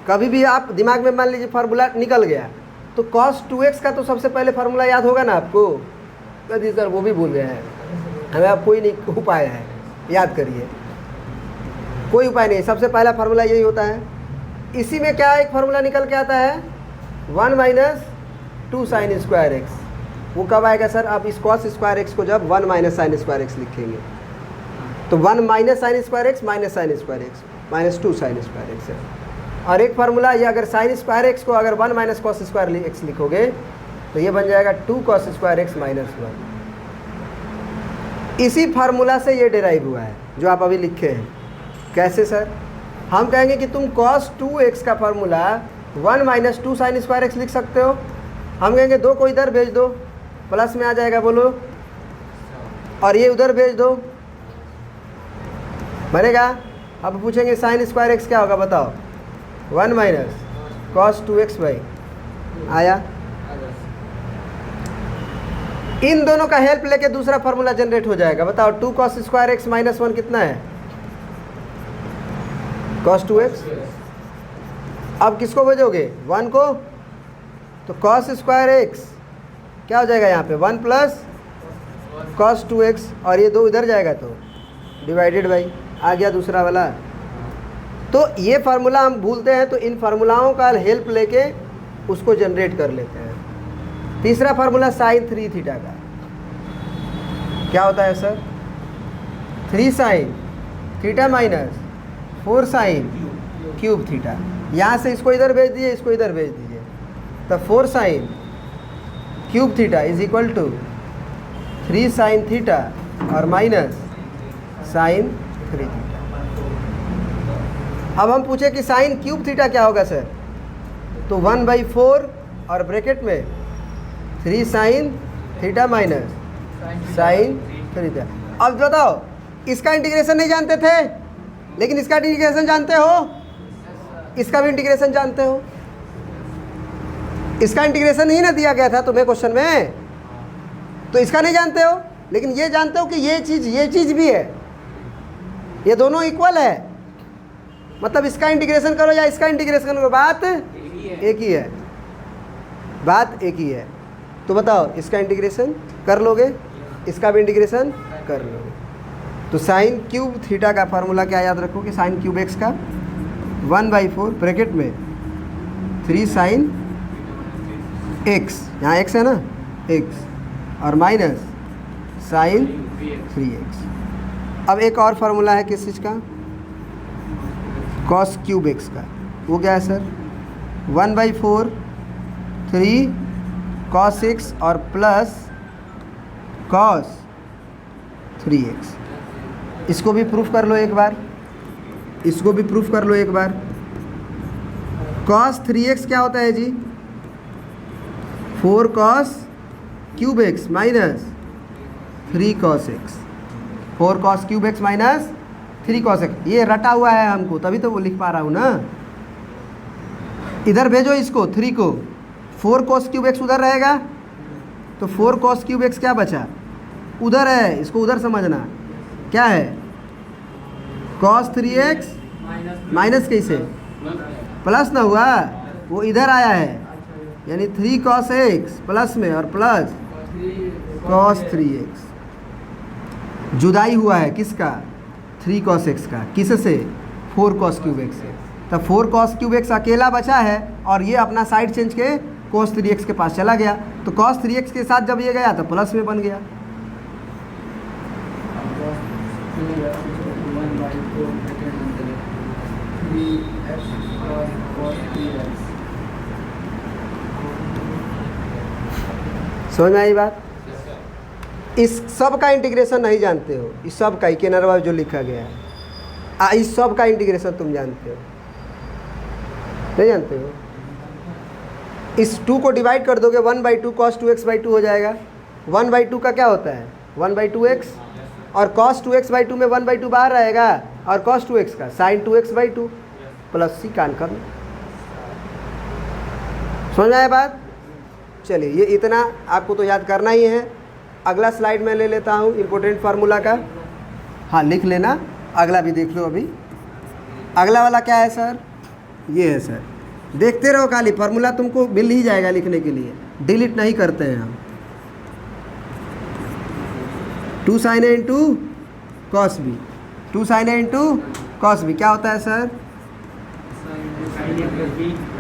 [SPEAKER 1] कभी भी आप दिमाग में मान लीजिए फार्मूला निकल गया, तो cos 2x का तो सबसे पहले फार्मूला याद होगा ना आपको? जी सर वो भी भूल गए हैं, हमें अब कोई नहीं उपाय है, याद करिए। कोई उपाय नहीं, सबसे पहला फार्मूला यही होता है। इसी में क्या एक फार्मूला निकल के आता है? 1 माइनस 2 साइन स्क्वायर एक्स। वो कब आएगा सर? आप इस कॉस स्क्वायर एक्स को जब 1 माइनस साइन स्क्वायर एक्स लिखेंगे तो 1 minus sine square x minus sine square x minus 2 sine square x है। और एक फार्मूला ये, अगर साइन स्क्वायर एक्स को अगर 1 माइनस कॉस स्क्वायर एक्स लिखोगे तो ये बन जाएगा 2 कॉस स्क्वायर एक्स माइनस 1। इसी फार्मूला से ये डिराइव हुआ है जो आप अभी लिखे हैं। कैसे सर? हम कहेंगे कि तुम cos 2x का formula 1 minus 2 sine square x लिख सकते हो। हम कहेंगे 2 को इधर भेज दो, प्लस में आ जाएगा, बोलो, और ये उधर भेज दो, बनेगा। अब पूछेंगे साइन स्क्वायर एक्स क्या होगा बताओ, 1 माइनस कॉस 2x बाई, आया। इन दोनों का हेल्प लेके दूसरा फार्मूला जनरेट हो जाएगा। बताओ 2 कॉस स्क्वायर एक्स माइनस 1 कितना है, कॉस 2x। अब किसको भेजोगे, 1 को, तो कॉस स्क्वायर एक्स क्या हो जाएगा यहाँ पे 1 प्लस कॉस 2x, और ये 2 इधर जाएगा तो डिवाइडेड बाई, आ गया दूसरा वाला। तो ये फार्मूला हम भूलते हैं, तो इन फार्मूलाओं का हेल्प लेके उसको जनरेट कर लेते हैं। तीसरा फार्मूला साइन 3 थीटा का क्या होता है sir, 3 sine theta minus 4 sine cube theta. यहाँ से इसको इधर भेज दीजिए, इसको इधर भेज दीजिए, तो 4 sine cube theta is equal to 3 sine theta और माइनस साइन 3 थीटा। अब हम पूछे कि साइन क्यूब थीटा क्या होगा सर, तो 1/4 और ब्रैकेट में 3 sine theta minus sine 3 theta. अब बताओ, इसका इंटीग्रेशन नहीं जानते थे, लेकिन इसका इंटीग्रेशन जानते हो, इसका भी इंटीग्रेशन जानते हो। इसका इंटीग्रेशन ही ना दिया गया था तुम्हें क्वेश्चन में, तो इसका नहीं जानते हो, लेकिन ये जानते हो कि ये चीज़ भी है, ये दोनों इक्वल है। मतलब इसका इंटीग्रेशन करो या इसका इंटीग्रेशन करो, बात एक ही है, बात एक ही है। तो बताओ इसका इंटीग्रेशन कर लोगे, इसका भी इंटीग्रेशन कर लोगे। तो साइन क्यूब थीटा का फार्मूला क्या याद रखो कि साइन क्यूब एक्स का 1/4 ब्रैकेट में 3 साइन एक्स, यहाँ एक्स है ना, एक्स और माइनस साइन 3x। अब एक और फार्मूला है किस चीज़ का, कॉस क्यूब एक्स का, वो क्या है सर, 1/4 3 कॉस एक्स और प्लस कॉस 3x। इसको भी प्रूफ कर लो एक बार, इसको भी प्रूफ कर लो एक बार। कॉस 3x क्या होता है जी, 4 cos cube x minus 3 cos x, 4 cos cube x minus 3 cos x. ये रटा हुआ है हमको, तभी तो वो लिख पा रहा हूँ ना। इधर भेजो इसको 3 को, 4 कॉस क्यूब एक्स उधर रहेगा, तो 4 कॉस क्यूब एक्स क्या बचा, उधर है, इसको उधर समझना। क्या है, कॉस 3x माइनस कैसे, प्लस ना हुआ, वो इधर आया है, यानी 3 कॉस एक्स प्लस में और प्लस कॉस 3x। जुदाई हुआ है किसका, 3 कॉस एक्स का, किस से, 4 कॉस क्यूब एक्स से। तब 4 कॉस क्यूब एक्स अकेला बचा है, और ये अपना साइड चेंज के कॉस 3x के पास चला गया, तो कॉस 3x के साथ जब ये गया तो प्लस में बन गया। समझ में आई बात। इस सब का इंटीग्रेशन नहीं जानते हो, इस सब का केनरवा जो लिखा गया है, इस सब का इंटीग्रेशन तुम जानते हो, नहीं जानते हो। इस 2 को डिवाइड कर दोगे, 1/2 cos 2x/2 हो जाएगा। 1/2 का क्या होता है, 1/2x, और cos 2x/2 में 1/2 बाहर रहेगा, और cos 2x का sin 2x/2 प्लस सी कान कर। समझ में आया बात। चलिए, ये इतना आपको तो याद करना ही है। अगला स्लाइड में ले लेता हूँ इम्पोर्टेंट फार्मूला का, हाँ लिख लेना, अगला भी देख लो। अभी अगला वाला क्या है सर, ये है सर, देखते रहो, खाली फार्मूला तुमको मिल ही जाएगा लिखने के लिए, डिलीट नहीं करते हैं हम। 2 sin A into cos B, 2 sin A into cos B क्या होता है सर,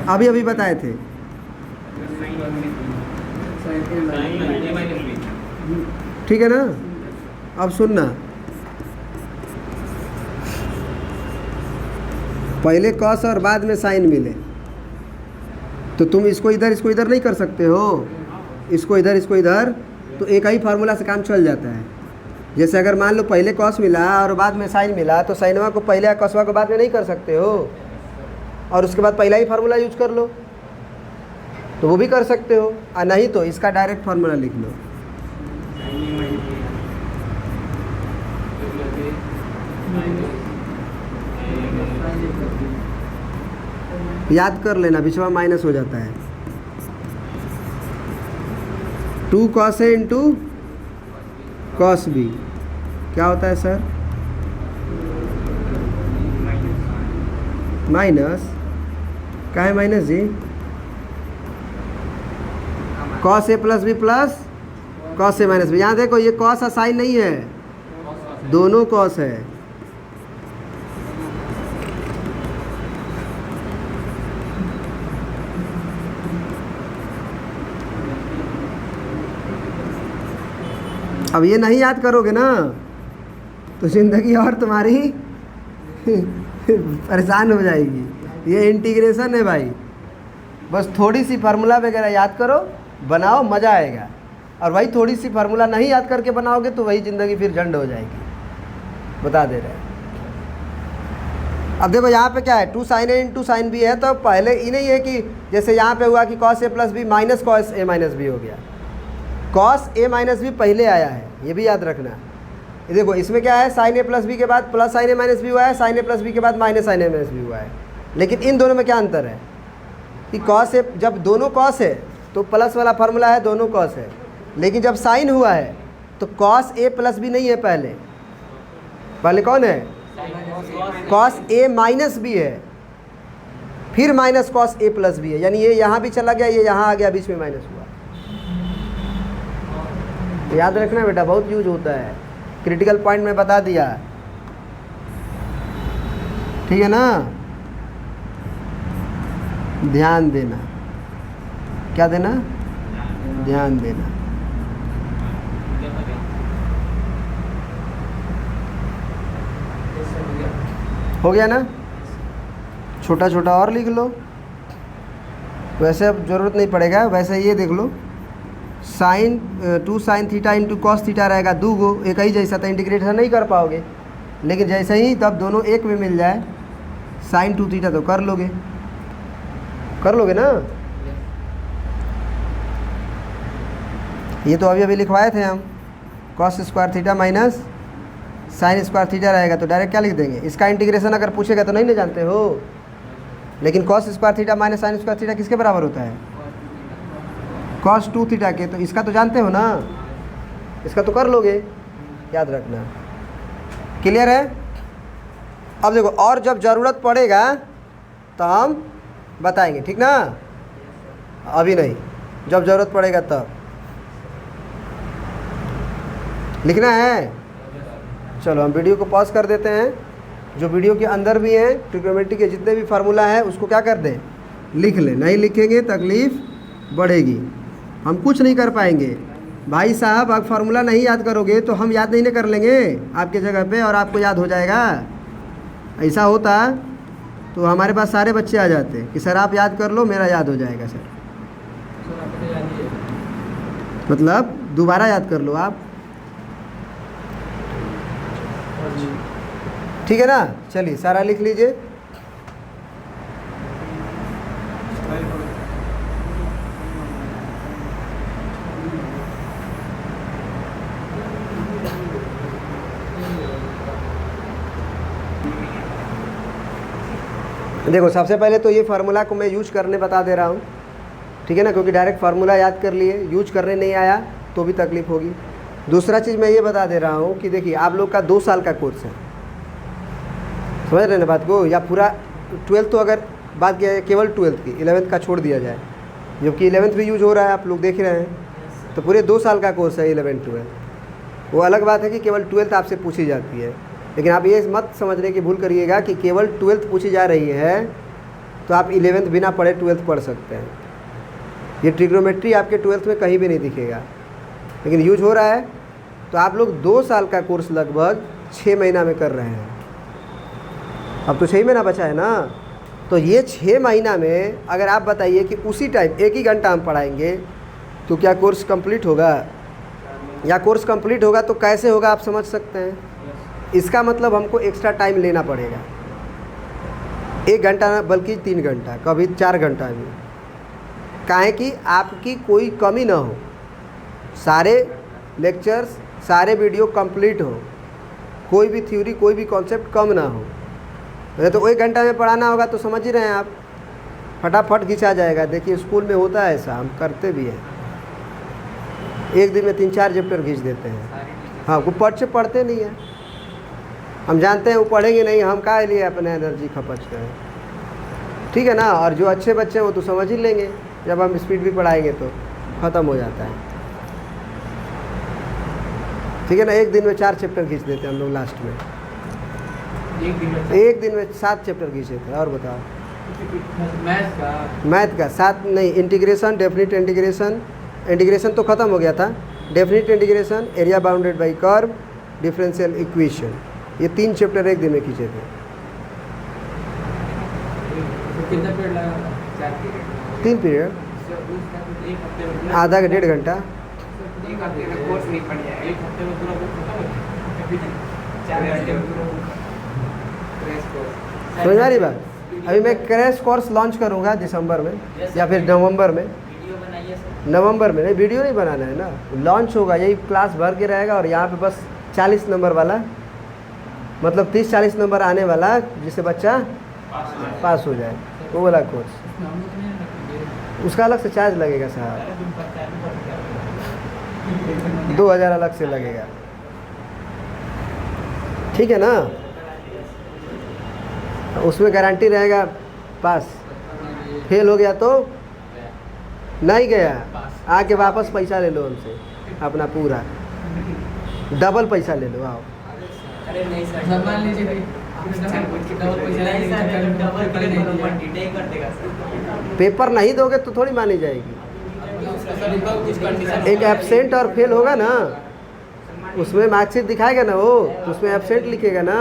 [SPEAKER 1] अभी बताए थे। ठीक है ना, अब सुनना, पहले कॉस और बाद में साइन मिले, तो तुम इसको इधर नहीं कर सकते हो, इसको इधर, तो एक ही फार्मूला से काम चल जाता है। जैसे अगर मान लो पहले कॉस मिला और बाद में साइन मिला, तो साइनवा को पहले कॉसवा को बाद में नहीं कर सकते हो, और उसके बाद पहला ही फार्मूला यूज कर लो, तो वो भी कर सकते हो। और नहीं तो इसका डायरेक्ट फार्मूला लिख लो, याद कर लेना, बीचवा माइनस हो जाता है। 2 cos A into cos B क्या होता है सर? माइनस क्या है माइनस जी? cos A plus B plus cos A minus B. यहाँ देखो ये cos असाइन नहीं है, दोनों cos है। अब ये नहीं याद करोगे ना तो ज़िंदगी और तुम्हारी परेशान हो जाएगी। ये इंटीग्रेशन है भाई, बस थोड़ी सी फार्मूला वगैरह याद करो, बनाओ, मज़ा आएगा। और वही थोड़ी सी फार्मूला नहीं याद करके बनाओगे तो वही ज़िंदगी फिर झंड हो जाएगी, बता दे रहे हैं। अब देखो यहाँ पे क्या है, 2 sin A into sin B है, तो पहले ही नहीं है कि जैसे यहाँ पे हुआ कि cos A plus B minus cos A minus B हो गया। cos A माइनस बी पहले आया है, ये भी याद रखना। ये देखो इसमें क्या है, sin A प्लस बी के बाद plus sin A minus B हुआ है, sin A प्लस बी के बाद minus sin A minus B हुआ है। लेकिन इन दोनों में क्या अंतर है कि cos A जब दोनों cos है तो प्लस वाला फार्मूला है, दोनों cos है। लेकिन जब sin हुआ है तो cos A प्लस बी नहीं है, पहले कौन है? cos A माइनस बी है, फिर minus cos A plus B है। यानी ये यहाँ भी चला गया, ये यहाँ आ गया, बीच में माइनस हुआ। तो याद रखना बेटा, बहुत यूज होता है, क्रिटिकल पॉइंट में बता दिया, ठीक है ना? ध्यान देना, क्या देना? ध्यान देना। हो गया ना? छोटा छोटा और लिख लो, वैसे अब ज़रूरत नहीं पड़ेगा। वैसे ये देख लो, sine 2 sin theta into cos theta रहेगा, दो गो एक ही जैसा, तो इंटीग्रेशन नहीं कर पाओगे। लेकिन जैसे ही तब दोनों एक में मिल जाए, sin 2 थीटा तो कर लोगे ना? ये तो अभी लिखवाए थे हम, cos square theta minus sin square theta रहेगा, तो डायरेक्ट क्या लिख देंगे? इसका इंटीग्रेशन अगर पूछेगा तो नहीं ना जानते हो। लेकिन cos square theta minus sin square theta किसके बराबर होता है? cos 2 थीटा के। तो इसका तो जानते हो ना, इसका तो कर लोगे, याद रखना। क्लियर है? अब देखो, और जब ज़रूरत पड़ेगा तो हम बताएंगे, ठीक ना? अभी नहीं, जब ज़रूरत पड़ेगा तब लिखना है। चलो हम वीडियो को पॉज कर देते हैं। जो वीडियो के अंदर भी हैं, ट्रिग्नोमेट्री के जितने भी फार्मूला है उसको क्या कर दें, लिख लें। नहीं लिखेंगे तकलीफ़ बढ़ेगी, हम कुछ नहीं कर पाएंगे। भाई साहब, आप फार्मूला नहीं याद करोगे तो हम याद नहीं कर लेंगे आपके जगह पे, और आपको याद हो जाएगा। ऐसा होता तो हमारे पास सारे बच्चे आ जाते कि सर आप याद कर लो, मेरा याद हो जाएगा सर। मतलब दोबारा याद कर लो आप, ठीक है ना? चलिए सारा लिख लीजिए। देखो सबसे पहले तो ये फार्मूला को मैं यूज करने बता दे रहा हूँ, ठीक है ना? क्योंकि डायरेक्ट फार्मूला याद कर लिए, यूज करने नहीं आया तो भी तकलीफ़ होगी। दूसरा चीज़ मैं ये बता दे रहा हूँ कि देखिए आप लोग का 2 साल का कोर्स है, समझ रहे हैं ना बात को? या पूरा 12th, तो अगर बात किया जाए केवल 12th की, 11th का छोड़ दिया जाए, जबकि 11th भी यूज हो रहा है, आप लोग देख रहे हैं। तो पूरे 2 साल का कोर्स है 11th 12th। वो अलग बात है कि केवल 12th आपसे पूछी जाती है, लेकिन आप ये मत समझने की भूल करिएगा कि केवल 12th पूछी जा रही है तो आप 11th बिना पढ़े 12th पढ़ सकते हैं। ये ट्रिग्नोमेट्री आपके 12th में कहीं भी नहीं दिखेगा, लेकिन यूज हो रहा है। तो आप लोग 2 साल का कोर्स लगभग 6 महीना में कर रहे हैं। अब तो 6 महीना बचा है ना, तो ये 6 महीना में अगर आप बताइए कि उसी टाइम 1 ही घंटा हम पढ़ाएंगे तो क्या कोर्स कंप्लीट होगा? या कोर्स कंप्लीट होगा तो कैसे होगा, आप समझ सकते हैं। इसका मतलब हमको एक्स्ट्रा टाइम लेना पड़ेगा, 1 घंटा ना बल्कि 3 घंटा, कभी 4 घंटा भी। काहे कि आपकी कोई कमी ना हो, सारे लेक्चर्स सारे वीडियो कंप्लीट हो, कोई भी थ्योरी कोई भी कॉन्सेप्ट कम ना हो। तो 1 घंटा में पढ़ाना होगा तो समझ ही रहे हैं आप। फटाफट खींचा जाएगा। देखिए स्कूल में होता है ऐसा, हम करते भी हैं, एक दिन में 3-4 चैप्टर खींच देते हैं। हाँ, वो पढ़ते नहीं हैं, हम जानते हैं वो पढ़ेंगे नहीं, हम काहे लिए अपने एनर्जी खपत करें, ठीक है ना। और जो अच्छे बच्चे हैं वो तो समझ ही लेंगे, जब हम स्पीड भी पढ़ाएंगे तो ख़त्म हो जाता है, ठीक है ना। एक दिन में 4 चैप्टर खींच देते हैं हम लोग लास्ट में, एक दिन में 7 चैप्टर खींचे थे। और बताओ मैथ का 7 नहीं, इंटीग्रेशन, डेफिनिट इंटीग्रेशन, इंटीग्रेशन तो ख़त्म हो गया था, definite integration, area bounded by curve, differential equation, ये 3 चैप्टर एक दिन में खींचे थे।
[SPEAKER 2] कितना पीरियड लगा था? 4 पीरियड,
[SPEAKER 1] 3 पीरियड, आधा का 1.5 घंटा।
[SPEAKER 2] एक हफ्ते में कोर्स नहीं पढ़ जाएगा, एक हफ्ते में पूरा कोर्स खत्म हो जाएगा, 4 घंटे में पूरा क्रैश कोर्स।
[SPEAKER 1] समझ आ रही बात। अभी मैं क्रैश कोर्स लॉन्च करूँगा दिसंबर में या फिर नवंबर में।
[SPEAKER 2] वीडियो बनाइए सर।
[SPEAKER 1] नवंबर में नहीं, वीडियो नहीं बनाना है ना, लॉन्च होगा, यही क्लास भर के रहेगा। और यहाँ पे बस 40 नंबर वाला, मतलब 30-40 नंबर आने वाला, जिससे बच्चा पास हो जाए, वो वाला कोर्स। उसका अलग से चार्ज लगेगा साहब, 2000 अलग से लगेगा, ठीक है ना। उसमें गारंटी रहेगा पास, फेल हो गया तो नहीं गया, आके वापस पैसा ले लो हमसे अपना पूरा, डबल पैसा ले लो। आओ,
[SPEAKER 2] अरे नहीं सर, मान लीजिए डबल पैसा
[SPEAKER 1] पेपर नहीं दोगे तो थोड़ी मानी जाएगी। एक एब्सेंट और फेल होगा ना, उसमें मार्कशीट दिखाएगा ना वो, तो उसमें एब्सेंट लिखेगा ना,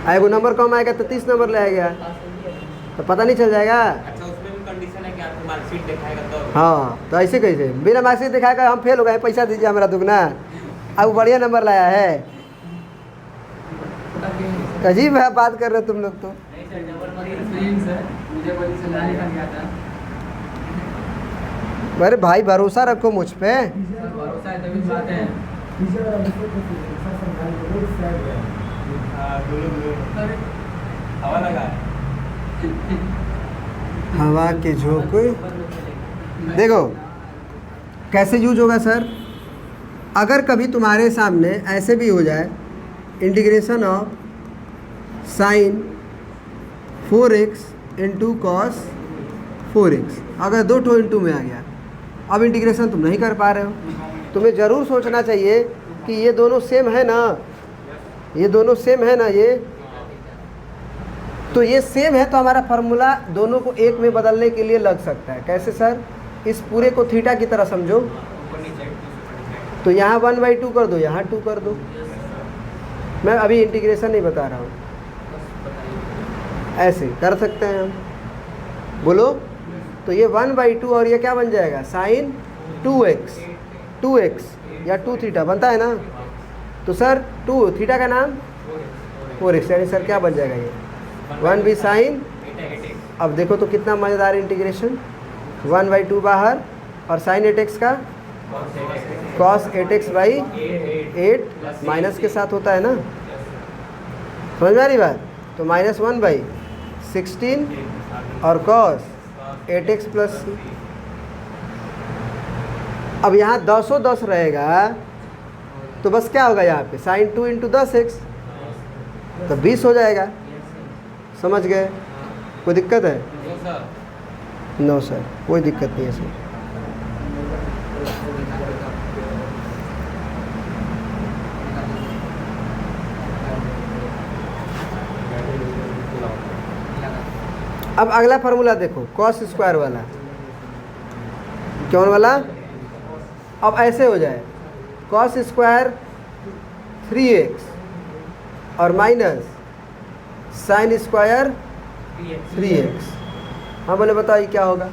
[SPEAKER 1] एगो नंबर कम आएगा तो 30 नंबर ले आएगा, तो पता नहीं चल जाएगा।
[SPEAKER 2] अच्छा, उसमें भी कंडीशन है कि आपको मार्कशीट दिखाएगा तो।
[SPEAKER 1] हाँ, तो ऐसे कैसे बिना मार्कशीट दिखाएगा हम फेल हो गए, पैसा दीजिए हमारा दुगना, अब बढ़िया नंबर लाया है। अजीब है बात कर रहे हो तुम लोग तो।
[SPEAKER 2] नहीं सर, मुझे वही से लाने का गया था।
[SPEAKER 1] अरे भाई भरोसा रखो मुझ पे।
[SPEAKER 2] भरोसा है तभी बात है। हवा लगा है।
[SPEAKER 1] हवा के झोंके देखो कैसे यूज होगा सर। अगर कभी तुम्हारे सामने ऐसे भी हो जाए, integration of sine 4x into cos 4x, अगर 2 ठो इंटू में आ गया, अब इंटीग्रेशन तुम नहीं कर पा रहे हो, तुम्हें ज़रूर सोचना चाहिए कि ये दोनों सेम है ना, ये दोनों सेम है ना, ये तो ये सेम है, तो हमारा फार्मूला दोनों को एक में बदलने के लिए लग सकता है। कैसे सर? इस पूरे को थीटा की तरह समझो, तो यहाँ 1/2 कर दो, यहाँ 2 कर दो। मैं अभी इंटीग्रेशन नहीं बता रहा हूँ, ऐसे कर सकते हैं हम, बोलो। तो ये 1/2 और ये क्या बन जाएगा, साइन 2x या 2 थीटा बनता है ना। तो सर 2 थीटा का नाम 4x, यानी सर क्या बन जाएगा, ये 1 भी साइन। अब देखो तो कितना मज़ेदार इंटीग्रेशन, 1/2 बाहर और साइन 8x का कॉस 8x/8 माइनस के साथ होता है ना, समझ में आ रही बात। तो -1/16 और कॉस 8x प्लस, अब यहाँ 10 रहेगा, तो बस क्या होगा यहाँ पे, साइन 2 इंटू 10x, तो 20 हो जाएगा। समझ गए? कोई दिक्कत है? नो सर, कोई दिक्कत नहीं है सर। अब अगला फार्मूला देखो, कॉस स्क्वायर वाला, कौन वाला? अब ऐसे हो जाए, कॉस स्क्वायर 3x और माइनस साइन स्क्वायर 3x। हाँ बोले बताओ ये क्या होगा।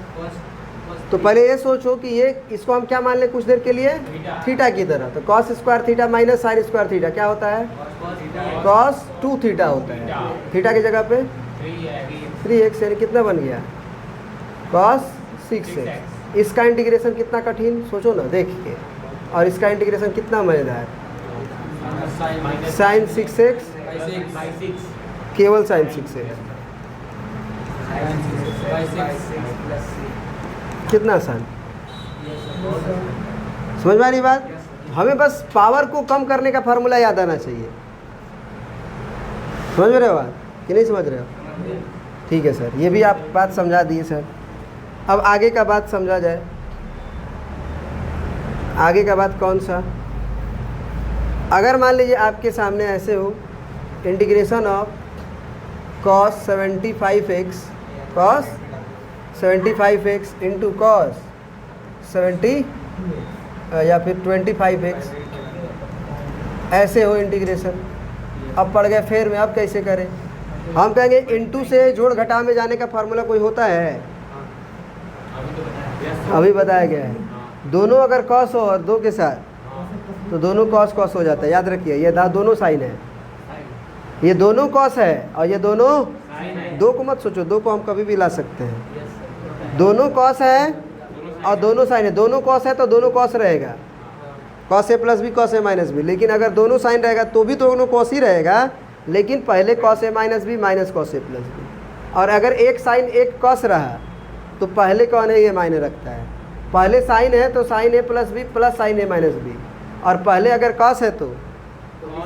[SPEAKER 1] तो पहले ये सोचो कि ये इसको हम क्या मान लें कुछ देर के लिए, थीटा की तरह। तो cos square theta minus sine square theta क्या होता है, कॉस 2 थीटा होता है। थीटा की जगह पे 3x, यानी कितना बन गया, कॉस 6x। इसका इंटीग्रेशन कितना कठिन सोचो ना, देखिए। और इसका इंटीग्रेशन कितना मज़ेदार, साइन 6x, केवल साइन 6x। कितना आसान, समझ में आ रही बात? हमें बस पावर को कम करने का फार्मूला याद आना चाहिए। समझ में रहे हो बात कि नहीं समझ रहे हो? ठीक है सर, ये भी आप बात समझा दिए सर। अब आगे का बात समझा जाए। आगे का बात कौन सा? अगर मान लीजिए आपके सामने ऐसे हो, integration of cos 75x into cos 70 या फिर 25x, ऐसे हो इंटीग्रेशन। अब पड़ गए फेर में, अब कैसे करें? हम कहेंगे इनटू से जोड़ घटा में जाने का फार्मूला कोई होता है? अभी बताया गया है। दोनों अगर कॉस हो और दो के साथ, तो दोनों कॉस कॉस हो जाता है। याद रखिए, ये दोनों साइन है, ये दोनों कॉस है और ये दोनों, दो को मत सोचो, दो को हम कभी भी ला सकते हैं। दोनों कॉस है और दोनों साइन है। दोनों कॉस है तो दोनों कॉस रहेगा, cos A plus B cos A minus B. लेकिन अगर दोनों साइन रहेगा तो भी दोनों कॉस ही रहेगा, लेकिन पहले cos A minus B minus cos A plus B. और अगर एक साइन एक कॉस रहा तो पहले कौन है, ये मायने रखता है। पहले साइन है तो sine A plus B plus sine A minus B, और पहले अगर कॉस है तो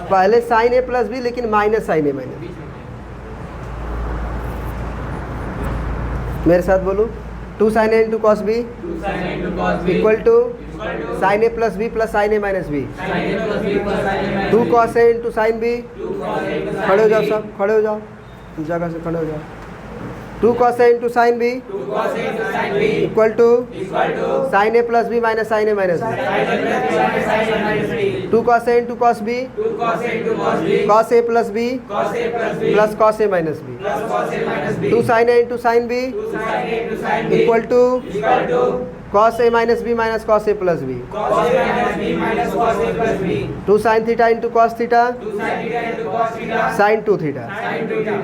[SPEAKER 1] पहले साइन ए प्लस बी लेकिन minus sine A minus B. मेरे साथ बोलो, 2 sin a into cos B equal to sine A plus B plus sine A minus B. 2 cos a into sine B, खड़े हो जाओ सब, खड़े हो जाओ, जगह से खड़े हो जाओ। 2 cos a into sine B equal to sine A plus B minus sine A minus B. 2 cos a into cos B cos A plus B plus cos A minus B. 2 sin a into sine B equal to cos a minus B minus cos A plus B. 2 sin theta into cos theta sine 2 theta.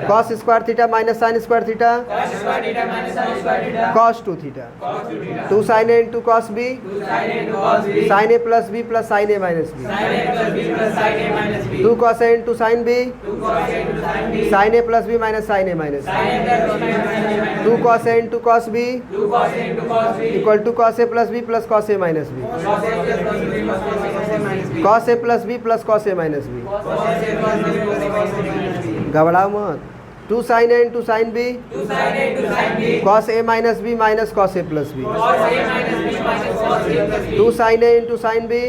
[SPEAKER 1] Cos square theta minus sine square theta cos 2 theta. 2 sin a into cos B sine A plus B plus sine A minus B. 2 cos a into sine B sine A plus B minus sine A minus B. 2 cos a into cos B equal to cos a plus B plus cos a minus B. cos a plus B plus cos a minus B. घबराओ मत। 2 sin a into sine B cos a minus B minus cos a plus B. 2 sin a into sine B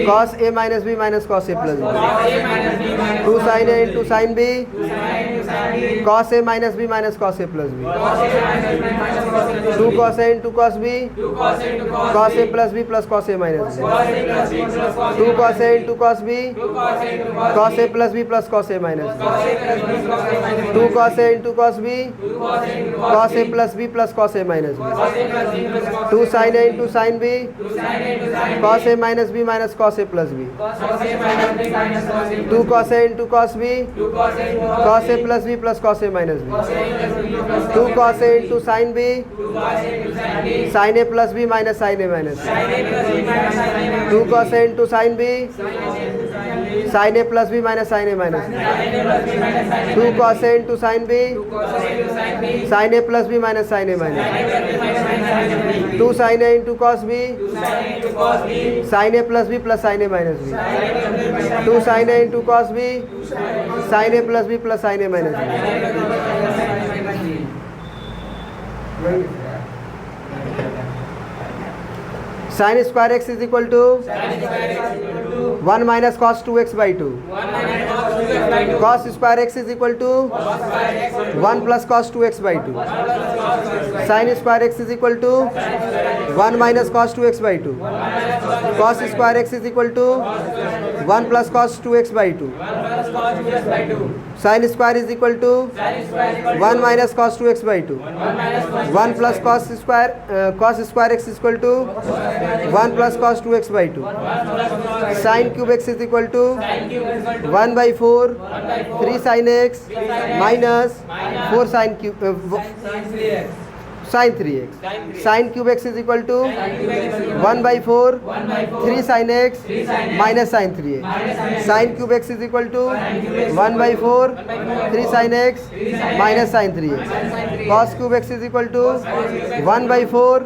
[SPEAKER 1] cos a minus B minus cos a plus B. 2 sin a into sine B cos a minus B minus cos a plus B. 2 cos a into cos B cos a plus B plus cos a minus B. 2 cos a into cos B cos a plus B plus cos a minus B. 2 cos a into cos B cos a plus B plus cos a minus B. 2 sin a into sine B cos a minus B minus cos a plus B. 2 cos a into cos B cos a plus B plus cos a minus B. 2 cos a into sine B sine a plus B minus sine a minus B. 2 cos a into sine B sine a plus B minus sine a minus B. 2 cos a into sine B sine a plus B minus sine a minus B. 2 sin a into cos B sine a plus B plus sine a minus B. 2 sin a into cos B sine a plus B plus sine a minus B. Sine square x is equal to 1 minus cos 2x by 2। cos square x is equal to 1 plus cos 2x by 2। Sine square x is equal to 1 minus cos 2x by 2। cos square x is equal to 1 plus cos 2x by 2। Sine square is equal to 1 minus cos 2x by 2। 1 plus cos square x is equal to 1 plus cos 2x by 2। Sine cube x is equal to 1 by 4 3 sin x minus 4 sin cube sine 3x, sine cube x is equal to 1/4 3 sine x minus sine 3x, sine cube x is equal to 1/4 3 sine x minus sine 3x, cos cube x is equal to 1/4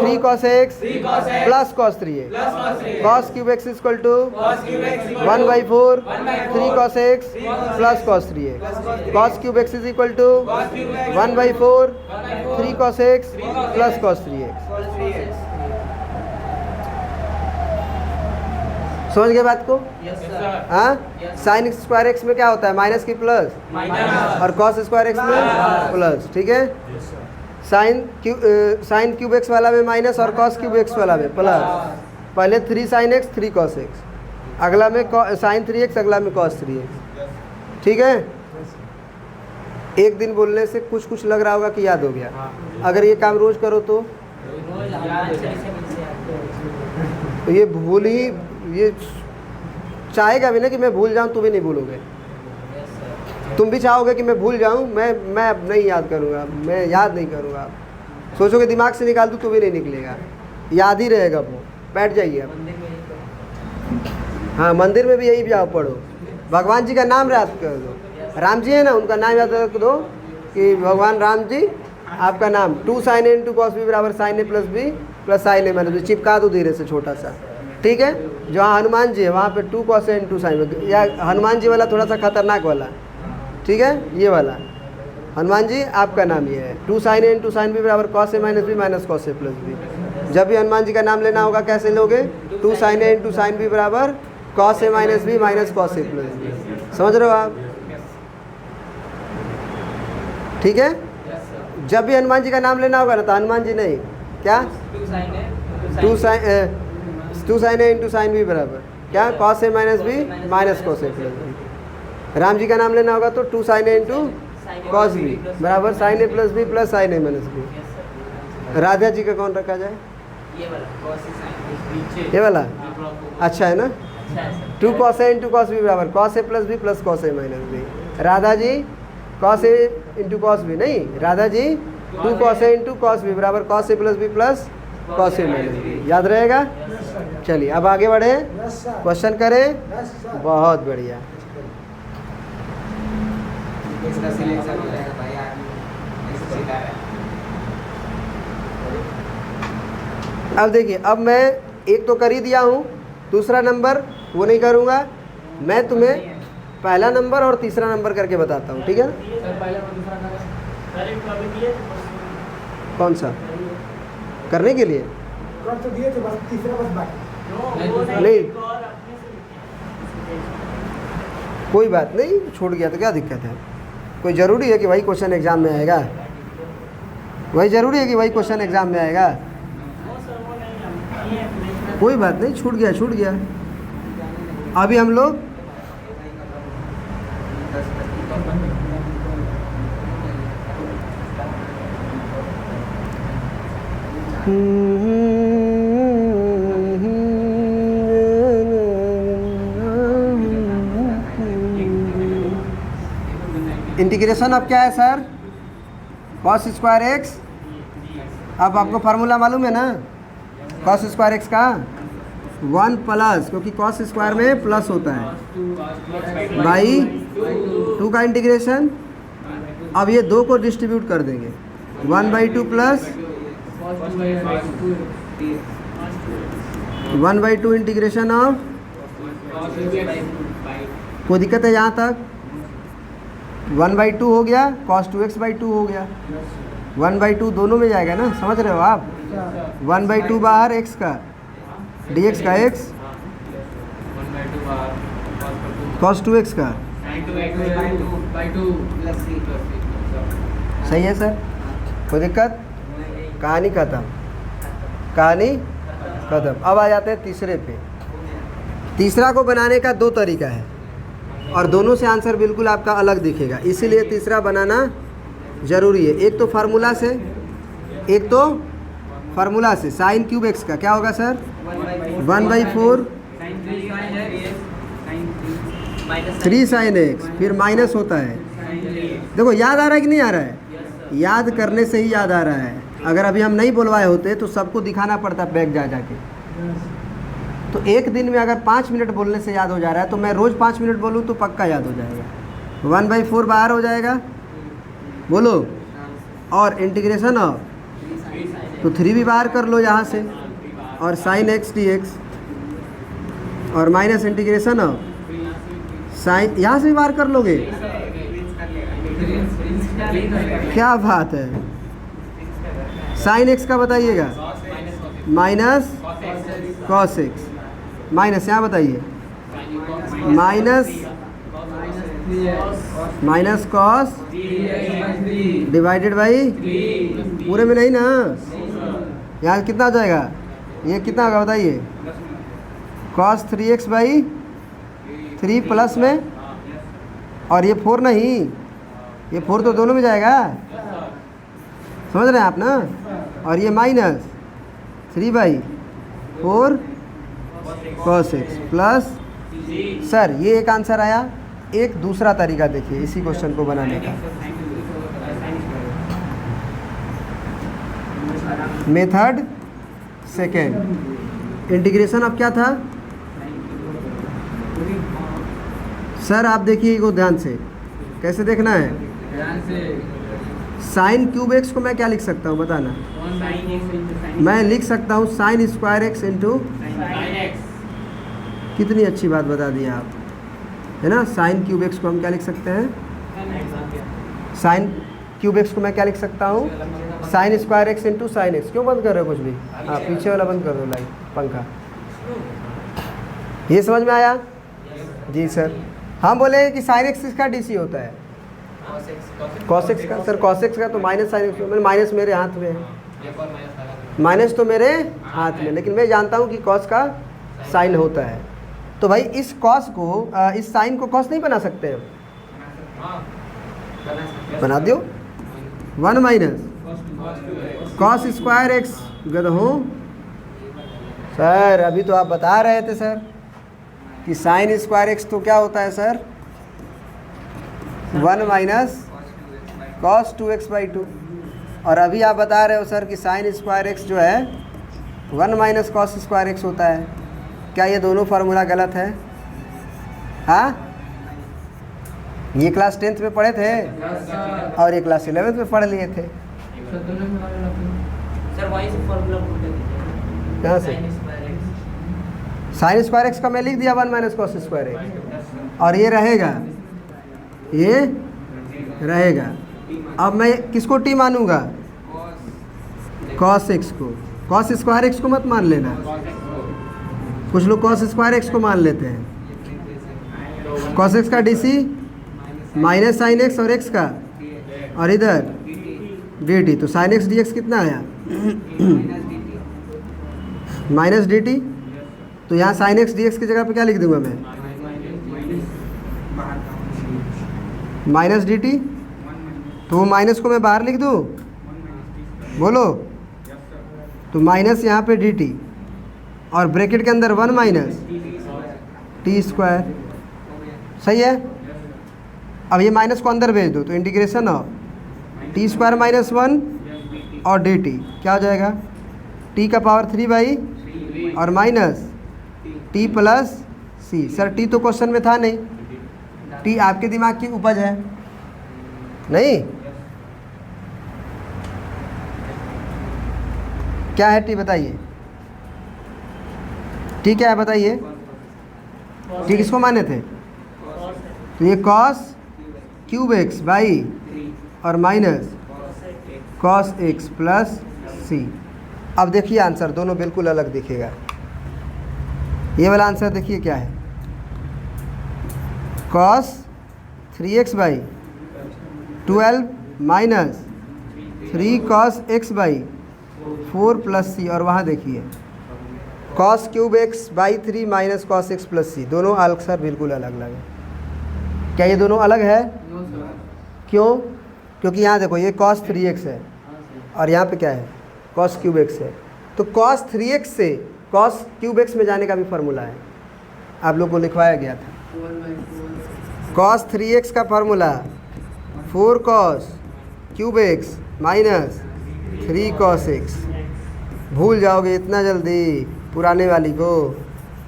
[SPEAKER 1] 3 cos x plus cos 3x, cos cube x is equal to 1/4 3 cos x plus cos 3x, cos cube x is equal to 1/4 3 cos x plus cos 3x। समझ गए बात को? हाँ, sign square x में क्या होता है, minus की प्लस, और कॉस स्क्वायर एक्स में प्लस। ठीक है, साइन क्यूब एक्स वाला में माइनस और कॉस क्यूब एक्स वाला में प्लस। पहले 3 साइन एक्स 3 कॉस एक्स, अगला में साइन 3x, अगला में कॉस 3x। ठीक है, एक दिन बोलने से कुछ कुछ लग रहा होगा कि याद हो गया, अगर ये काम रोज करो तो ये भूल ही, ये चाहेगा भी ना कि मैं भूल जाऊं, तुम भी नहीं भूलोगे। तुम भी चाहोगे कि मैं भूल जाऊं, मैं अब नहीं याद करूंगा, मैं याद नहीं करूंगा। सोचोगे दिमाग से निकाल दूं तो भी नहीं निकलेगा, याद ही रहेगा वो। बैठ जाइए अब। हाँ, मंदिर में भी यही जाओ, पढ़ो, भगवान जी का नाम याद कर दो। राम जी है ना, उनका नाम याद रख दो कि भगवान राम जी आपका नाम 2 sin a into cos B बराबर sine A plus B plus sine A minus B, चिपका दो धीरे से छोटा सा। ठीक है, जहाँ हनुमान जी है वहाँ पे 2 cos a इंटू साइन, या हनुमान जी वाला थोड़ा सा खतरनाक वाला। ठीक है, ये वाला हनुमान जी आपका नाम ये है 2 sin a into sine B बराबर cos A minus B minus cos A plus B. जब भी हनुमान जी का नाम लेना होगा कैसे लोगे, 2 sin a into sine B बराबर cos A minus B minus cos A plus B. समझ रहे हो आप? ठीक है, जब भी हनुमान जी का नाम लेना होगा ना तो हनुमान जी नहीं, क्या 2 sin a into sine B बराबर क्या cos A minus B minus cos A plus B. Ram ji का नाम लेना होगा तो 2 sin a into cos B बराबर sine A plus B plus sine A minus B. Radha ji का कौन रखा जाए, ये वाला अच्छा है ना, 2 cos a into cos B बराबर cos A plus B plus cos A minus B. Radha ji cos A into cos B नहीं, Radha ji 2 cos a into cos B बराबर cos A plus B plus cos A minus B. याद रहेगा? चलिए अब आगे बढ़े, question करें। बहुत बढ़िया।
[SPEAKER 2] इसका सिलेक्शन हो जाएगा भाई, ऐसे सीधा है।
[SPEAKER 1] अब देखिए, अब मैं एक तो कर ही दिया हूँ, दूसरा नंबर वो नहीं करूँगा, मैं तुम्हें पहला नंबर और तीसरा नंबर करके बताता हूँ। ठीक है, कौन सा करने के लिए
[SPEAKER 3] तो दिए थे, बस तीसरा बस बाकी
[SPEAKER 1] नहीं, कोई बात नहीं, छूट गया तो क्या दिक्कत है। कोई ज़रूरी है कि वही क्वेश्चन एग्ज़ाम में आएगा, वही ज़रूरी है कि वही क्वेश्चन एग्ज़ाम में आएगा। कोई बात नहीं, छूट गया छूट गया। अभी हम लोग इंटीग्रेशन अब क्या है सर, कॉस स्क्वायर एक्स। अब आपको फार्मूला मालूम है ना कॉस स्क्वायर एक्स का, 1 प्लस, क्योंकि कॉस स्क्वायर में प्लस होता है, बाई 2 का इंटीग्रेशन। अब ये 2 को डिस्ट्रीब्यूट कर देंगे, 1/2 प्लस 1/2 इंटीग्रेशन ऑफ, कोई दिक्कत है यहाँ तक? 1/2 हो गया, cos 2x/2 हो गया, 1/2 दोनों में जाएगा ना, समझ रहे हो आप? 1/2 बाहर x का, dx का x, cos 2x का, सही है सर, कोई दिक्कत? कहानी खत्म, कहानी खत्म। अब आ जाते हैं तीसरे पे। तीसरा को बनाने का 2 तरीका है और दोनों से आंसर बिल्कुल आपका अलग दिखेगा, इसीलिए तीसरा बनाना ज़रूरी है। एक तो फार्मूला से, एक तो फार्मूला से साइन क्यूब एक्स का क्या होगा सर, 1/4 3 sin x, फिर माइनस होता है। देखो याद आ रहा है कि नहीं आ रहा है? याद करने से ही याद आ रहा है। अगर अभी हम नहीं बुलवाए होते तो सबको दिखाना पड़ता बैग जा जाके। तो एक दिन में अगर 5 मिनट बोलने से याद हो जा रहा है तो मैं रोज़ 5 मिनट बोलूँ तो पक्का याद हो जाएगा। 1/4 बाहर हो जाएगा, बोलो, और इंटीग्रेशन ऑफ, तो 3 भी बाहर कर लो यहाँ से, और साइन एक्स डी एक्स, और माइनस इंटीग्रेशन ऑफ साइन, यहाँ से भी बाहर कर लोगे। क्या बात है। साइन एक्स का बताइएगा, माइनस कॉस एक्स, माइनस यहाँ बताइए माइनस कॉस डिवाइडेड बाई, पूरे में नहीं ना, यहाँ कितना आ जाएगा, ये कितना होगा बताइए, कॉस 3x बाई 3 प्लस में, और ये 4 नहीं, ये 4 तो दोनों में जाएगा, समझ रहे हैं आप ना, और ये minus 3/4 cos x plus, sir ये एक आंसर आया। एक दूसरा तरीका देखिए इसी क्वेश्चन को बनाने का, मेथड सेकेंड, इंटीग्रेशन अब क्या था सर, आप देखिए को ध्यान से, कैसे देखना है, साइन क्यूब एक्स को मैं क्या लिख सकता हूँ बताना, मैं लिख सकता हूँ साइन स्क्वायर एक्स इंटू, कितनी अच्छी बात बता दी आप, है ना। साइन क्यूब एक्स को हम क्या लिख सकते हैं, साइन क्यूब एक्स को मैं क्या लिख सकता हूँ, sign square x into sine x. क्यों बंद कर रहे हो कुछ भी, हाँ पीछे वाला बंद कर दो लाइट पंखा। ये समझ में आया जी सर। हम बोले कि साइन एक्स किसका डीसी होता है, कॉस एक्स का। सर कॉस एक्स का तो माइनस साइन एक्स, माइनस मेरे हाथ में है, माइनस तो मेरे हाथ में, लेकिन मैं जानता हूँ कि कॉस का साइन होता है। तो भाई इस कॉस को, इस साइन को कॉस नहीं बना सकते हैं, बना दो 1 माइनस कॉस स्क्वायर एक्स। गधों सर, अभी तो आप बता रहे थे सर कि साइन स्क्वायर एक्स तो क्या होता है सर, 1 माइनस कॉस 2x/2, और अभी आप बता रहे हो सर कि साइन स्क्वायर एक्स जो है 1 माइनस कॉस स्क्वायर एक्स होता है। क्या ये दोनों फार्मूला गलत है? हाँ, ये क्लास 10th में पढ़े थे और ये क्लास 11th में पढ़ लिए थे। कहाँ से? साइन स्क्वायर एक्स का मैं लिख दिया 1 माइनस कॉस स्क्वायर एक्स, और ये रहेगा, ये रहेगा। अब मैं किसको टी मानूंगा, कॉस एक्स को। कॉस स्क्वायर एक्स को मत मान लेना, कुछ लोग कॉस स्क्वायर एक्स को मान लेते हैं। कॉस एक्स का डीसी माइनस साइन एक्स और एक्स का, और इधर डी टी, तो साइन एक्स डी एक्स कितना आया माइनस डी टी। तो यहाँ साइन एक्स डी एक्स की जगह पे क्या लिख दूंगा मैं, माइनस डी टी। तो वो माइनस को मैं बाहर लिख दूँ, बोलो, तो माइनस यहाँ पे डी टी, और ब्रैकेट के अंदर 1 माइनस टी स्क्वायर, सही है। अब ये माइनस को अंदर भेज दो, तो integration of T square minus 1 और डी टी क्या हो जाएगा, टी का पावर 3 और माइनस टी प्लस सी। सर टी तो क्वेश्चन में था नहीं, टी आपके दिमाग की उपज है नहीं, क्या है टी बताइए, टी क्या है बताइए, टी किसको माने थे, तो ये कॉस क्यूब एक्स बाई और माइनस कॉस एक्स प्लस सी। अब देखिए आंसर दोनों बिल्कुल अलग दिखेगा। ये वाला आंसर देखिए क्या है, cos 3x by 12 minus 3 cos x by 4 plus C, और वहाँ देखिए cos cube x by 3 minus cos x plus C, दोनों आंसर बिल्कुल अलग अलग है। क्या ये दोनों अलग है? क्यों? क्योंकि यहाँ देखो ये cos 3x है और यहाँ पे क्या है, cos क्यूब एक्स है। तो cos 3x से cos क्यूब एक्स में जाने का भी फार्मूला है, आप लोग को लिखवाया गया था। cos 3x का formula 4 cos cube x minus 3 cos x। भूल जाओगे इतना जल्दी पुराने वाली को?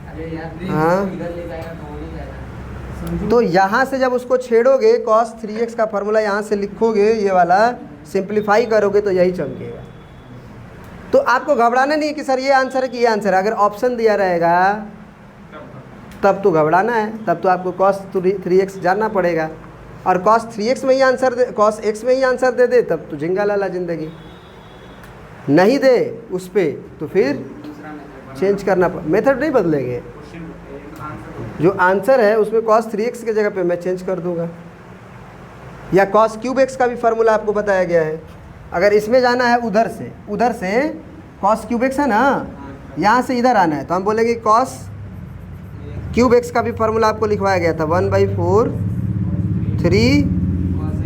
[SPEAKER 2] अरे यार
[SPEAKER 1] हाँ।
[SPEAKER 2] इधर ले जाएगा तो हो नहीं जाएगा।
[SPEAKER 1] तो यहाँ से जब उसको छेड़ोगे cos 3x का फार्मूला यहाँ से लिखोगे, ये वाला सिंप्लीफाई करोगे तो यही चमकेगा। तो आपको घबराना नहीं है कि सर ये आंसर है कि ये आंसर है। अगर ऑप्शन दिया रहेगा तब तो घबराना है, तब तो आपको cos 3x जानना पड़ेगा। और cos 3x में ही आंसर दे, cos x में ही आंसर दे दे तब तो झिंगा लाला ज़िंदगी। नहीं दे उस पर तो फिर
[SPEAKER 2] दूसरा मेथड
[SPEAKER 1] चेंज करना मेथड नहीं बदलेंगे। जो आंसर है उसमें cos 3x की जगह पे मैं चेंज कर दूंगा, या cos क्यूब x का भी फार्मूला आपको बताया गया है। अगर इसमें जाना है उधर से cos क्यूब x है ना, यहाँ से इधर आना है तो हम बोलेंगे cos क्यूब x का भी फार्मूला आपको लिखवाया गया था 1/4 3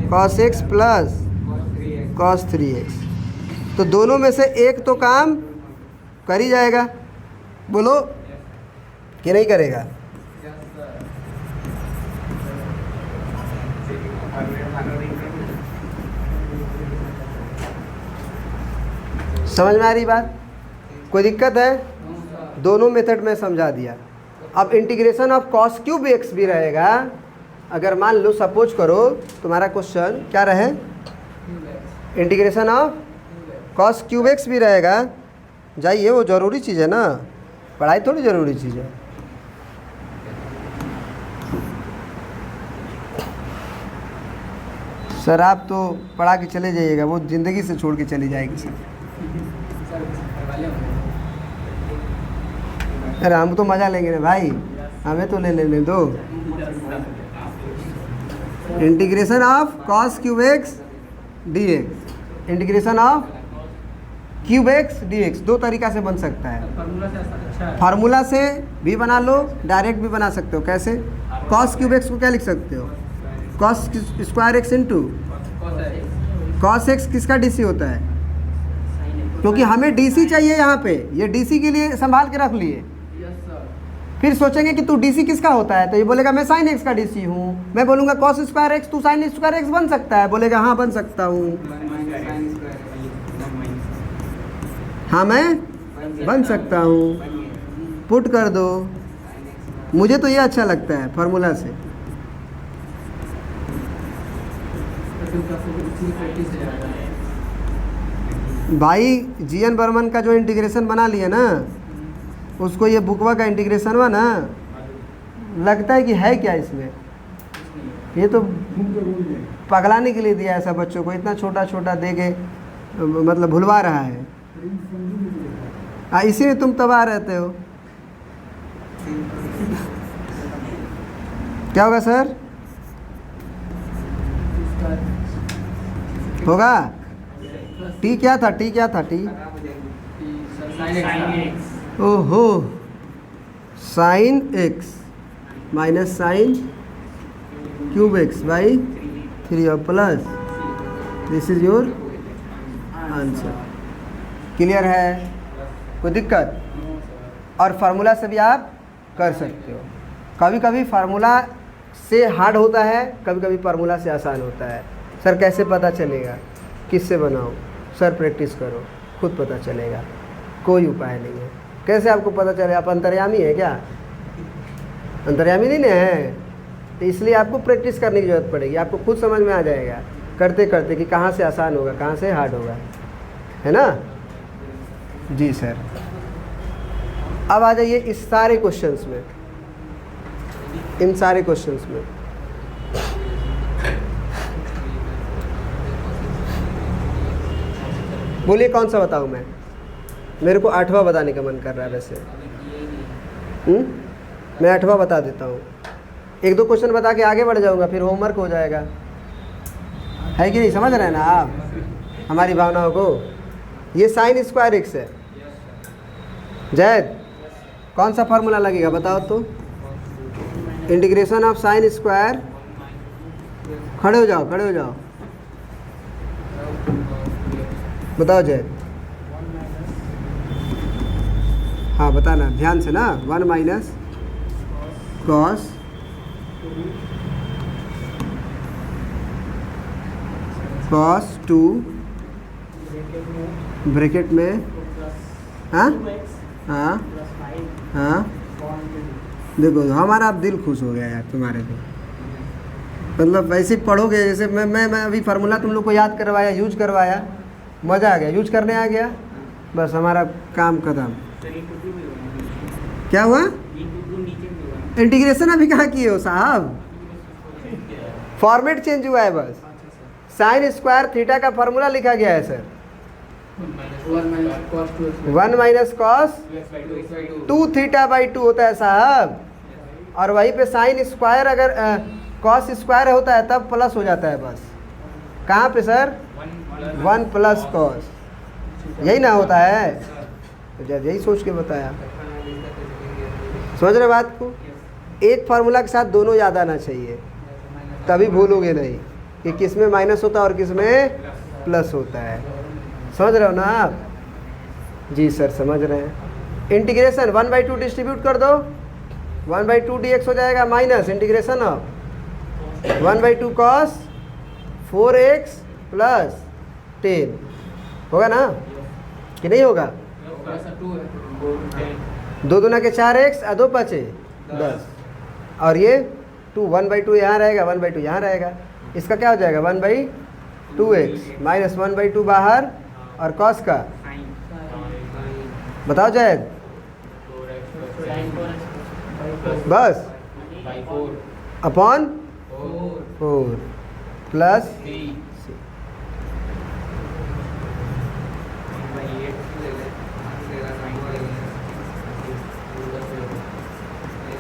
[SPEAKER 1] cos x plus cos 3x। तो दोनों में से एक तो काम कर ही जाएगा, बोलो कि नहीं करेगा? समझ में आ रही बात? कोई दिक्कत है? दोनों मेथड में समझा दिया। अब integration of cos cube x भी रहेगा। अगर मान लो सपोज करो तुम्हारा क्वेश्चन क्या रहे, integration of cos cube x भी रहेगा। जाइए, वो ज़रूरी चीज़ है ना, पढ़ाई थोड़ी ज़रूरी चीज़ है। सर आप तो पढ़ा के चले जाइएगा, वो ज़िंदगी से छोड़ के चली जाएगी सर। अरे हम तो मज़ा लेंगे ना भाई, हमें तो ले लेने दो। Integration of cos cube x dx, integration of cube x dx दो तरीक़ा से बन सकता है। फार्मूला से भी बना लो, डायरेक्ट भी बना सकते हो। कैसे? cos क्यूब x को क्या लिख सकते हो? cos square x into cos x किसका DC होता है? क्योंकि हमें DC चाहिए यहाँ पे, ये DC के लिए संभाल के रख लिए। फिर सोचेंगे कि तू DC किसका होता है, तो ये बोलेगा मैं sin x का DC हूँ। मैं बोलूँगा cos स्क्वायर x, तू sin स्क्वायर x बन सकता है? बोलेगा हाँ बन सकता हूँ। हाँ मैं बन सकता हूँ, पुट कर दो। मुझे तो ये अच्छा लगता है फार्मूला से। भाई GN बर्मन का जो इंटीग्रेशन बना लिया ना, उसको ये बुकवा का इंटीग्रेशन हुआ ना, लगता है कि है क्या इसमें। ये तो पगलाने के लिए दिया ऐसा बच्चों को, इतना छोटा छोटा दे के मतलब भुलवा रहा है। इसी में तुम तबाह रहते हो। क्या होगा सर? होगा टी क्या था? टी क्या था? टी ओहो, sine x minus sine cube x by 3 और plus, this is your answer. Clear है? कोई दिक्कत? और फार्मूला से भी आप कर सकते हो। कभी कभी फार्मूला से हार्ड होता है, कभी कभी फार्मूला से आसान होता है। सर कैसे पता चलेगा? किससे बनाओ? सर प्रैक्टिस करो, खुद पता चलेगा। कोई उपाय नहीं है। कैसे आपको पता चले? आप अंतर्यामी है क्या? अंतर्यामी नहीं है, तो इसलिए आपको प्रैक्टिस करने की ज़रूरत पड़ेगी। आपको खुद समझ में आ जाएगा करते करते कि कहाँ से आसान होगा, कहाँ से हार्ड होगा, है ना? जी सर। अब आ जाइए इस सारे क्वेश्चंस में, इन सारे क्वेश्चंस में बोलिए कौन सा बताऊं मैं? मेरे को 8वां बताने का मन कर रहा है वैसे। मैं 8वां बता देता हूँ। 1-2 क्वेश्चन बता के आगे बढ़ जाऊँगा, फिर होमवर्क हो जाएगा। है कि नहीं? समझ रहे हैं ना आप हमारी भावनाओं को? ये साइन स्क्वायर x है। जैद कौन सा फार्मूला लगेगा बताओ तो? इंटीग्रेशन ऑफ साइन स्क्वायर, खड़े हो जाओ, खड़े हो जाओ, बताओ जैद। हाँ बताना ध्यान से ना। 1 माइनस कॉस ब्रैकेट में हाँ हाँ हाँ देखो हमारा अब दिल खुश हो गया यार तुम्हारे पे। मतलब वैसे ही पढ़ोगे जैसे मैं अभी फार्मूला तुम लोग को याद करवाया, यूज करवाया, मज़ा आ गया, यूज करने आ गया, बस हमारा काम खत्म। क्या हुआ? इंटीग्रेशन अभी कहाँ किए हो साहब? फॉर्मेट चेंज हुआ है बस। साइन स्क्वायर थीटा का फार्मूला लिखा गया है sir, 1 minus cos 2 theta by 2 होता है साहब। और वहीं पे साइन स्क्वायर अगर कॉस स्क्वायर होता है तब प्लस हो जाता है बस। कहाँ पे सर? 1 प्लस कॉस, यही ना होता है? तो जब यही सोच के बताया, समझ रहे बात को? एक फार्मूला के साथ दोनों याद आना चाहिए, तभी भूलोगे नहीं कि किस में माइनस होता है और किस में प्लस होता है। समझ रहे हो ना आप? जी सर समझ रहे हैं। इंटीग्रेशन 1/2 डिस्ट्रीब्यूट कर दो, 1/2 dx हो जाएगा minus integration of 1/2 cos 4x plus 10 होगा ना कि नहीं होगा? 2 दूना के 4x, 2 5 10, और ये 1/2 यहाँ रहेगा, 1/2 यहाँ रहेगा। इसका क्या हो जाएगा? 1/2x माइनस 1/2 बाहर, और कॉस का बताओ जायद, बस अपॉन 4 प्लस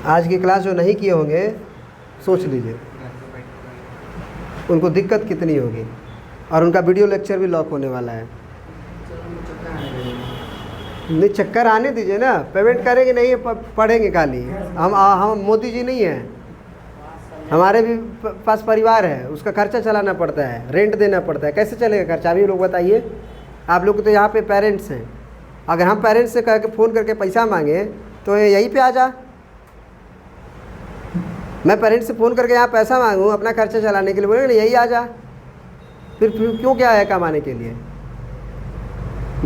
[SPEAKER 1] आज की क्लास जो नहीं किए होंगे सोच लीजिए उनको दिक्कत कितनी होगी, और उनका वीडियो लेक्चर भी लॉक होने वाला है। नहीं चक्कर आने दीजिए ना, पेमेंट करेंगे नहीं पढ़ेंगे खाली। हम मोदी जी नहीं हैं, हमारे भी पास परिवार है, उसका खर्चा चलाना पड़ता है, रेंट देना पड़ता है, कैसे चलेगा खर्चा? अभी लोग बताइए। आप लोग तो यहाँ पे पेरेंट्स हैं, अगर हम पेरेंट्स से कह के फ़ोन करके पैसा मांगे तो यहीं पे आ जा। मैं पेरेंट्स से फ़ोन करके यहाँ पैसा मांगूँ अपना खर्चा चलाने के लिए, बोलेंगे नहीं यही आ जा, फिर क्यों क्या है कमाने के लिए?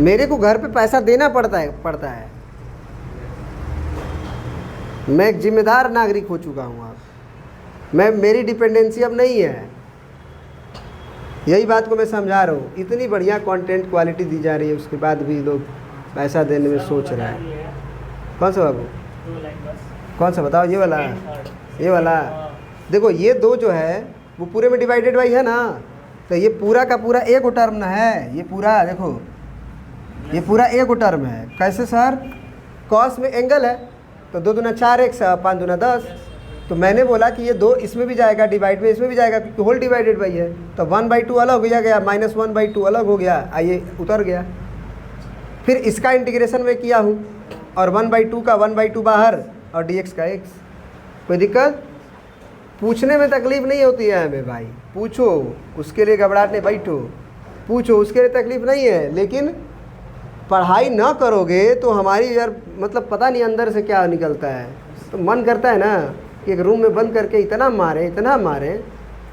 [SPEAKER 1] मेरे को घर पे पैसा देना पड़ता है। मैं एक जिम्मेदार नागरिक हो चुका हूँ अब, मेरी डिपेंडेंसी अब नहीं है। यही बात को मैं समझा रहा हूँ। इतनी बढ़िया कंटेंट क्वालिटी दी जा रही है, उसके बाद भी लोग पैसा देने में सोच रहे हैं। कौन सा बाबू? कौन सा बताओ? ये वाला देखो, ये 2 जो है वो पूरे में डिवाइडेड बाई है ना, तो ये पूरा का पूरा एक टर्म ना है, ये पूरा देखो, ये पूरा एक टर्म है। कैसे सर? कॉस में एंगल है तो 2 दूना 4x, 5 दूना 10, तो मैंने बोला कि ये 2 इसमें भी जाएगा, डिवाइड में इसमें भी जाएगा, क्योंकि होल डिवाइडेड बाई है। तो 1/2 अलग हो गया, माइनस 1/2 अलग हो गया, आइए उतर गया। फिर इसका इंटीग्रेशन में किया हूँ, और 1/2 का 1/2 बाहर, और dx का x। कोई दिक्कत? पूछने में तकलीफ़ नहीं होती है हमें भाई, पूछो, उसके लिए घबराने बैठो, पूछो, उसके लिए तकलीफ़ नहीं है। लेकिन पढ़ाई ना करोगे तो हमारी यार मतलब पता नहीं अंदर से क्या निकलता है। तो मन करता है ना कि एक रूम में बंद करके इतना मारे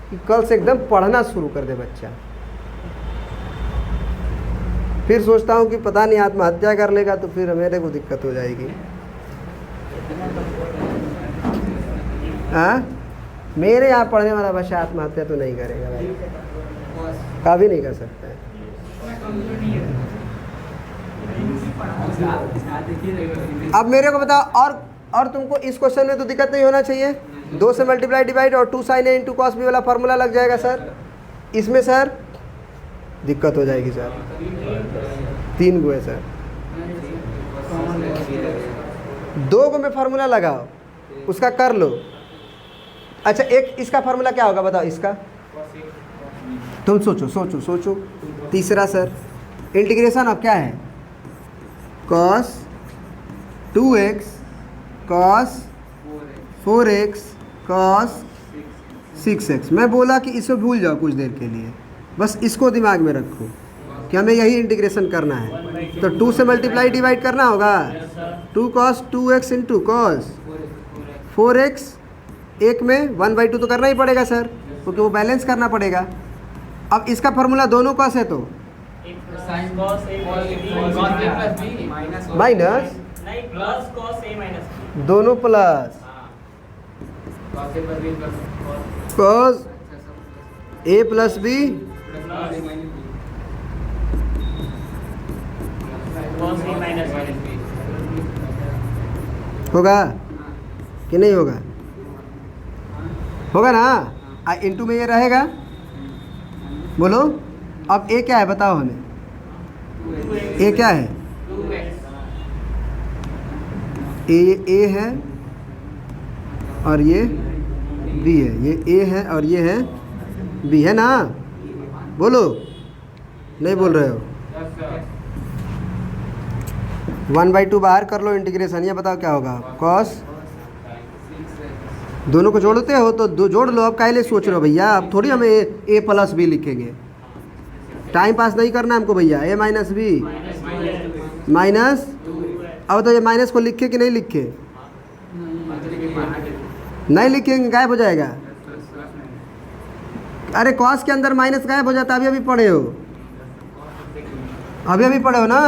[SPEAKER 1] कि कल से एकदम पढ़ना शुरू कर दे बच्चा। फिर सोचता हूँ कि पता नहीं आत्महत्या कर लेगा तो फिर मेरे को दिक्कत हो जाएगी। हाँ, मेरे यहाँ पढ़ने वाला बच्चा आत्महत्या तो नहीं करेगा भाई, कभी नहीं कर सकता है। अब मेरे को बताओ, और तुमको इस क्वेश्चन में तो दिक्कत नहीं होना चाहिए। 2 से मल्टीप्लाई डिवाइड और 2 sin a into cos B वाला फार्मूला लग जाएगा सर। इसमें सर दिक्कत हो जाएगी सर, 3 गो है सर, 2 गो में फार्मूला लगाओ, उसका कर लो। अच्छा, एक इसका फार्मूला क्या होगा बताओ? इसका तुम सोचो। तीसरा सर इंटीग्रेशन ऑफ क्या है? cos 2x cos 4x cos 6x। मैं बोला कि इसको भूल जाओ कुछ देर के लिए, बस इसको दिमाग में रखो कि हमें यही इंटीग्रेशन करना है। तो 2 से मल्टीप्लाई डिवाइड करना होगा, 2 cos 2x into cos 4x, एक में 1/2 तो करना ही पड़ेगा सर, क्योंकि वो बैलेंस करना पड़ेगा। अब इसका फार्मूला दोनों कॉस है तो
[SPEAKER 2] sine
[SPEAKER 4] cos A
[SPEAKER 2] cos A plus B minus
[SPEAKER 1] minus
[SPEAKER 4] नहीं plus cos A minus B।
[SPEAKER 1] दोनों plus
[SPEAKER 2] cos A plus B plus
[SPEAKER 1] cos A plus B
[SPEAKER 4] cos A minus B।
[SPEAKER 1] होगा कि नहीं होगा? होगा ना? इंटू में ये रहेगा। बोलो अब ए क्या है बताओ हमें। ए क्या है? ए है और ये बी है। ये ए है और ये है बी है ना? बोलो नहीं बोल रहे हो। 1/2 बाहर कर लो इंटीग्रेशन। ये बताओ क्या होगा? कॉस दोनों को जोड़ते हो तो दो जोड़ लो। अब काहे सोच रहे हो भैया? अब थोड़ी हम ए प्लस बी लिखेंगे। टाइम पास नहीं करना हमको भैया। ए माइनस बी माइनस, अब तो ये माइनस को लिखे कि नहीं लिखे? नहीं लिखेंगे, गायब हो जाएगा। अरे कॉस के अंदर माइनस गायब हो जाता है। अभी पढ़े हो, अभी पढ़े हो ना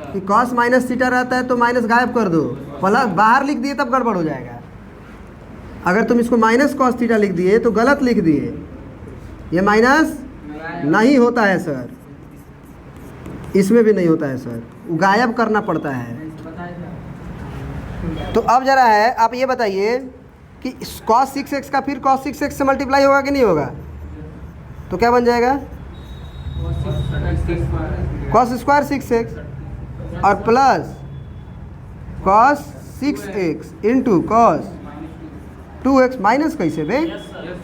[SPEAKER 1] कि कॉस माइनस थीटा रहता है तो माइनस गायब कर दो। प्लस बाहर लिख दिए तब गड़बड़ हो जाएगा। अगर तुम इसको माइनस कॉस थीटा लिख दिए तो गलत लिख दिए। ये माइनस नहीं होता है सर, इसमें भी नहीं होता है सर, गायब करना पड़ता है। तो अब जरा है आप ये बताइए कि cos 6x का फिर cos 6x से मल्टीप्लाई होगा कि नहीं होगा? तो क्या बन जाएगा? cos स्क्वायर 6x और plus cos 6x into cos 2x minus कैसे बे?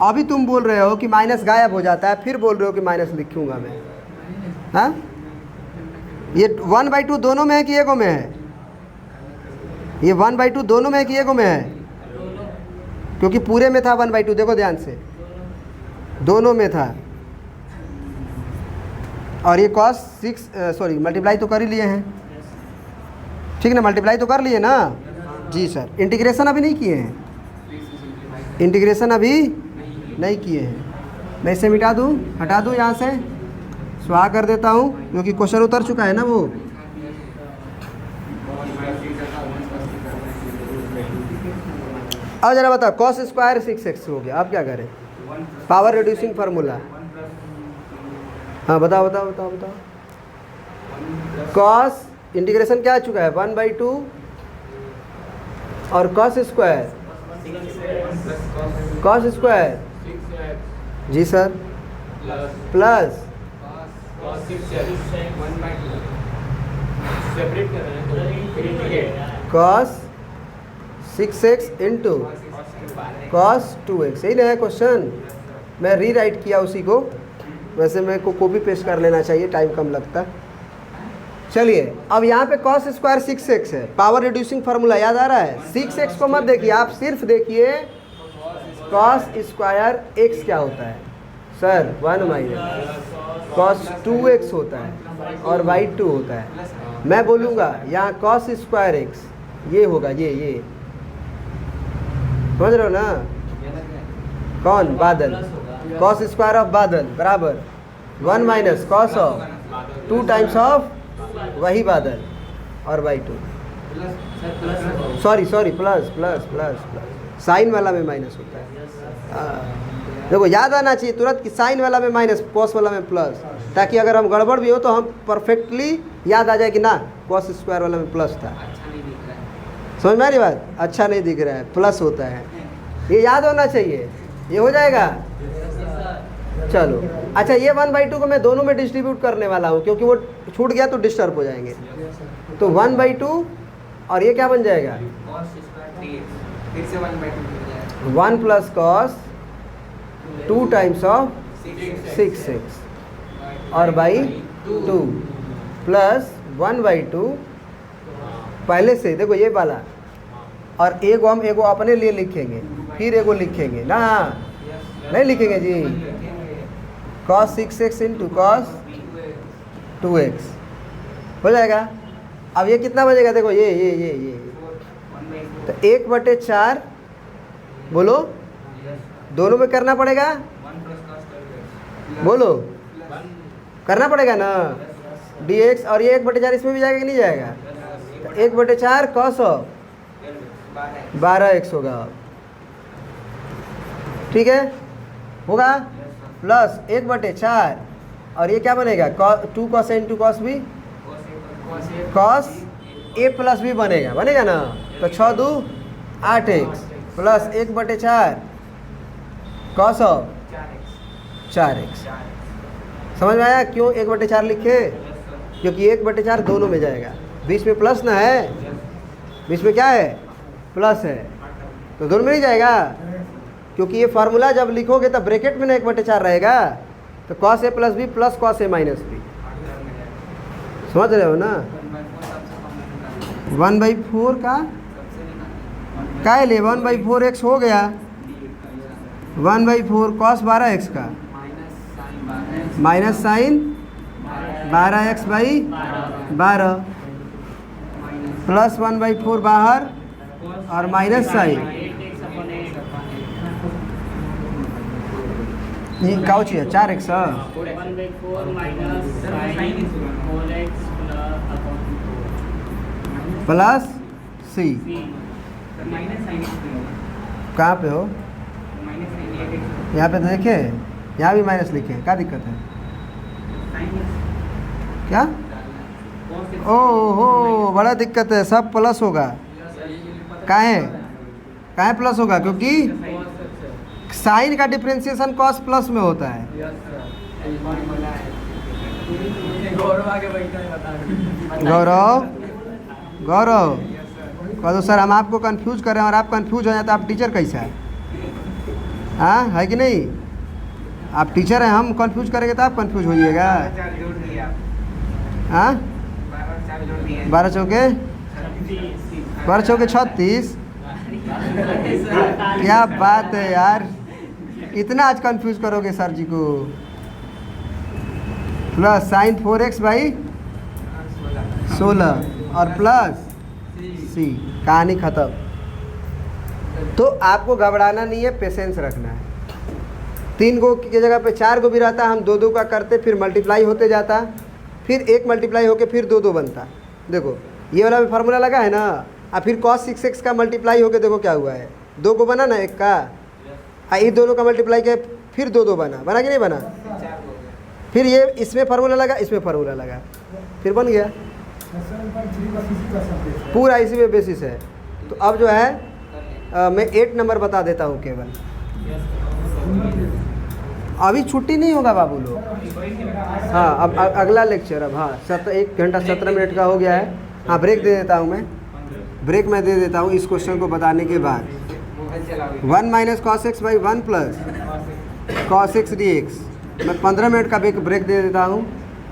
[SPEAKER 1] अभी तुम बोल रहे हो कि माइनस गायब हो जाता है, फिर बोल रहे हो कि माइनस लिखूंगा मैं। हाँ, ये 1/2 दोनों में है कि एगो में है? ये 1/2 दोनों में है कि एगो में है? क्योंकि पूरे में था 1/2। देखो ध्यान से, दोनों में था। और ये cos 6 मल्टीप्लाई तो कर ही लिए हैं, ठीक ना? मल्टीप्लाई तो कर लिए ना जी सर। इंटीग्रेशन अभी नहीं किए हैं, इंटीग्रेशन अभी नहीं किए हैं। मैं इसे मिटा दूँ, हटा दूँ यहाँ से, स्वाहा कर देता हूँ क्योंकि क्वेश्चन उतर चुका है ना वो। अब जरा बताओ cos स्क्वायर 6x हो गया। अब क्या करें? Power reducing formula. हाँ बताओ बताओ बताओ बताओ। cos इंटीग्रेशन क्या आ चुका है? 1/2 और cos स्क्वायर जी sir plus cos 6x into cos 2x। यही ना है क्वेश्चन? मैं रीराइट किया उसी को, वैसे मेरे को कॉपी पेस्ट कर लेना चाहिए, टाइम कम लगता। चलिए अब यहाँ पे cos स्क्वायर 6x है, पावर रिड्यूसिंग फार्मूला याद आ रहा है? 6x को मत देखिए, आप सिर्फ देखिए cos स्क्वायर x क्या होता है सर? 1 माइनस cos 2x होता है और y2 होता है। मैं बोलूँगा यहाँ cos स्क्वायर x ये होगा, ये समझ रहे हो ना? कौन? बादल। cos स्क्वायर ऑफ बादल बराबर 1 minus cos of 2 times of वही बादल और y2। सॉरी प्लस साइन वाला में माइनस होता है। देखो याद आना चाहिए तुरंत कि साइन वाला में माइनस, कॉस वाला में प्लस, ताकि अगर हम गड़बड़ भी हो तो हम परफेक्टली याद आ जाए कि ना कॉस स्क्वायर वाला में प्लस था। समझ में आ रही बात? अच्छा नहीं दिख रहा है, प्लस होता है, ये याद होना चाहिए। ये हो जाएगा? चलो अच्छा, ये 1/2 को मैं दोनों में डिस्ट्रीब्यूट करने वाला हूँ क्योंकि वो छूट गया तो डिस्टर्ब हो जाएंगे। तो 1/2 और ये क्या बन जाएगा? 1 plus cos 2 times of 6x और बाई 2 प्लस 1/2 पहले से देखो ये वाला, और एगो हम एगो अपने लिए लिखेंगे, फिर एगो लिखेंगे ना, नहीं लिखेंगे जी, cos 6x into cos 2x हो जाएगा। अब ये कितना बचेगा? देखो ये तो 1/4 बोलो, दोनों में करना पड़ेगा, बोलो करना पड़ेगा ना। dx, और ये 1/4 इसमें भी जाएगा कि नहीं जाएगा? तो 1/4 cos ऑफ 12x होगा। ठीक है, होगा प्लस 1/4, और ये क्या बनेगा? 2 cos a into cos b, cos a plus b बनेगा, बनेगा ना? तो 6 2 8x plus 1/4 cos of 4x। समझ में आया क्यों 1/4 लिखे? क्योंकि 1/4 दोनों में जाएगा, बीच में प्लस ना है, बीच में क्या है? प्लस है, तो दोनों में नहीं जाएगा। क्योंकि ये फार्मूला जब लिखोगे तब ब्रैकेट में ना 1/4 रहेगा, तो cos a plus b plus cos a minus b। समझ रहे हो ना? 1/4 का ले 1/4x हो गया, 1/4 cos 12x का माइनस साइन 12x/12 प्लस 1/4 बाहर और माइनस साइन,
[SPEAKER 4] 8x/4
[SPEAKER 1] ये क्या चाहिए? 4x
[SPEAKER 4] 1/4 minus sin 4x
[SPEAKER 1] plus c। कहाँ पे हो? यहाँ पे तो देखे, यहाँ भी माइनस लिखे, क्या दिक्कत है? क्या? ओहो, बड़ा दिक्कत है, सब प्लस होगा। काहे प्लस होगा? क्योंकि साइन का डिफरेंशिएशन कॉस प्लस में होता है। गौरव कह दो सर हम आपको कंफ्यूज कर रहे हैं और आप कंफ्यूज हो जाए तो आप टीचर कैसा है? हाँ, है कि नहीं? आप टीचर हैं, हम कंफ्यूज करेंगे तो आप कंफ्यूज होइएगा। हाँ, 12 चौके 36। क्या बात है यार, इतना आज कंफ्यूज करोगे सर जी को। प्लस साइन 4x/16 और प्लस c, कहानी खत्म। तो आपको घबराना नहीं है, पेशेंस रखना है। 3 गो की जगह पे 4 गो भी रहता, हम 2 का करते, फिर मल्टीप्लाई होते जाता, फिर 1 मल्टीप्लाई होके फिर 2 बनता। देखो ये वाला भी फार्मूला लगा है ना, और फिर cos 6x का मल्टीप्लाई होके देखो क्या हुआ है, 2 को बना ना 1 का, ये दोनों का मल्टीप्लाई किया फिर 2 बना कि नहीं बना? फिर ये इसमें फार्मूला लगा, इसमें फार्मूला लगा, फिर बन गया। पूरा इसी में बेसिस है। तो अब जो है मैं 8 नंबर बता देता हूँ केवल। अभी छुट्टी नहीं होगा बाबू लोग। हाँ, अब अगला लेक्चर, अब हाँ 1 घंटा 17 मिनट का हो गया है। हाँ, ब्रेक दे देता हूँ मैं, ब्रेक मैं दे देता हूँ इस क्वेश्चन को बताने के बाद। 1 minus cos x/1 plus cos x dx। मैं 15 मिनट का ब्रेक दे देता हूँ।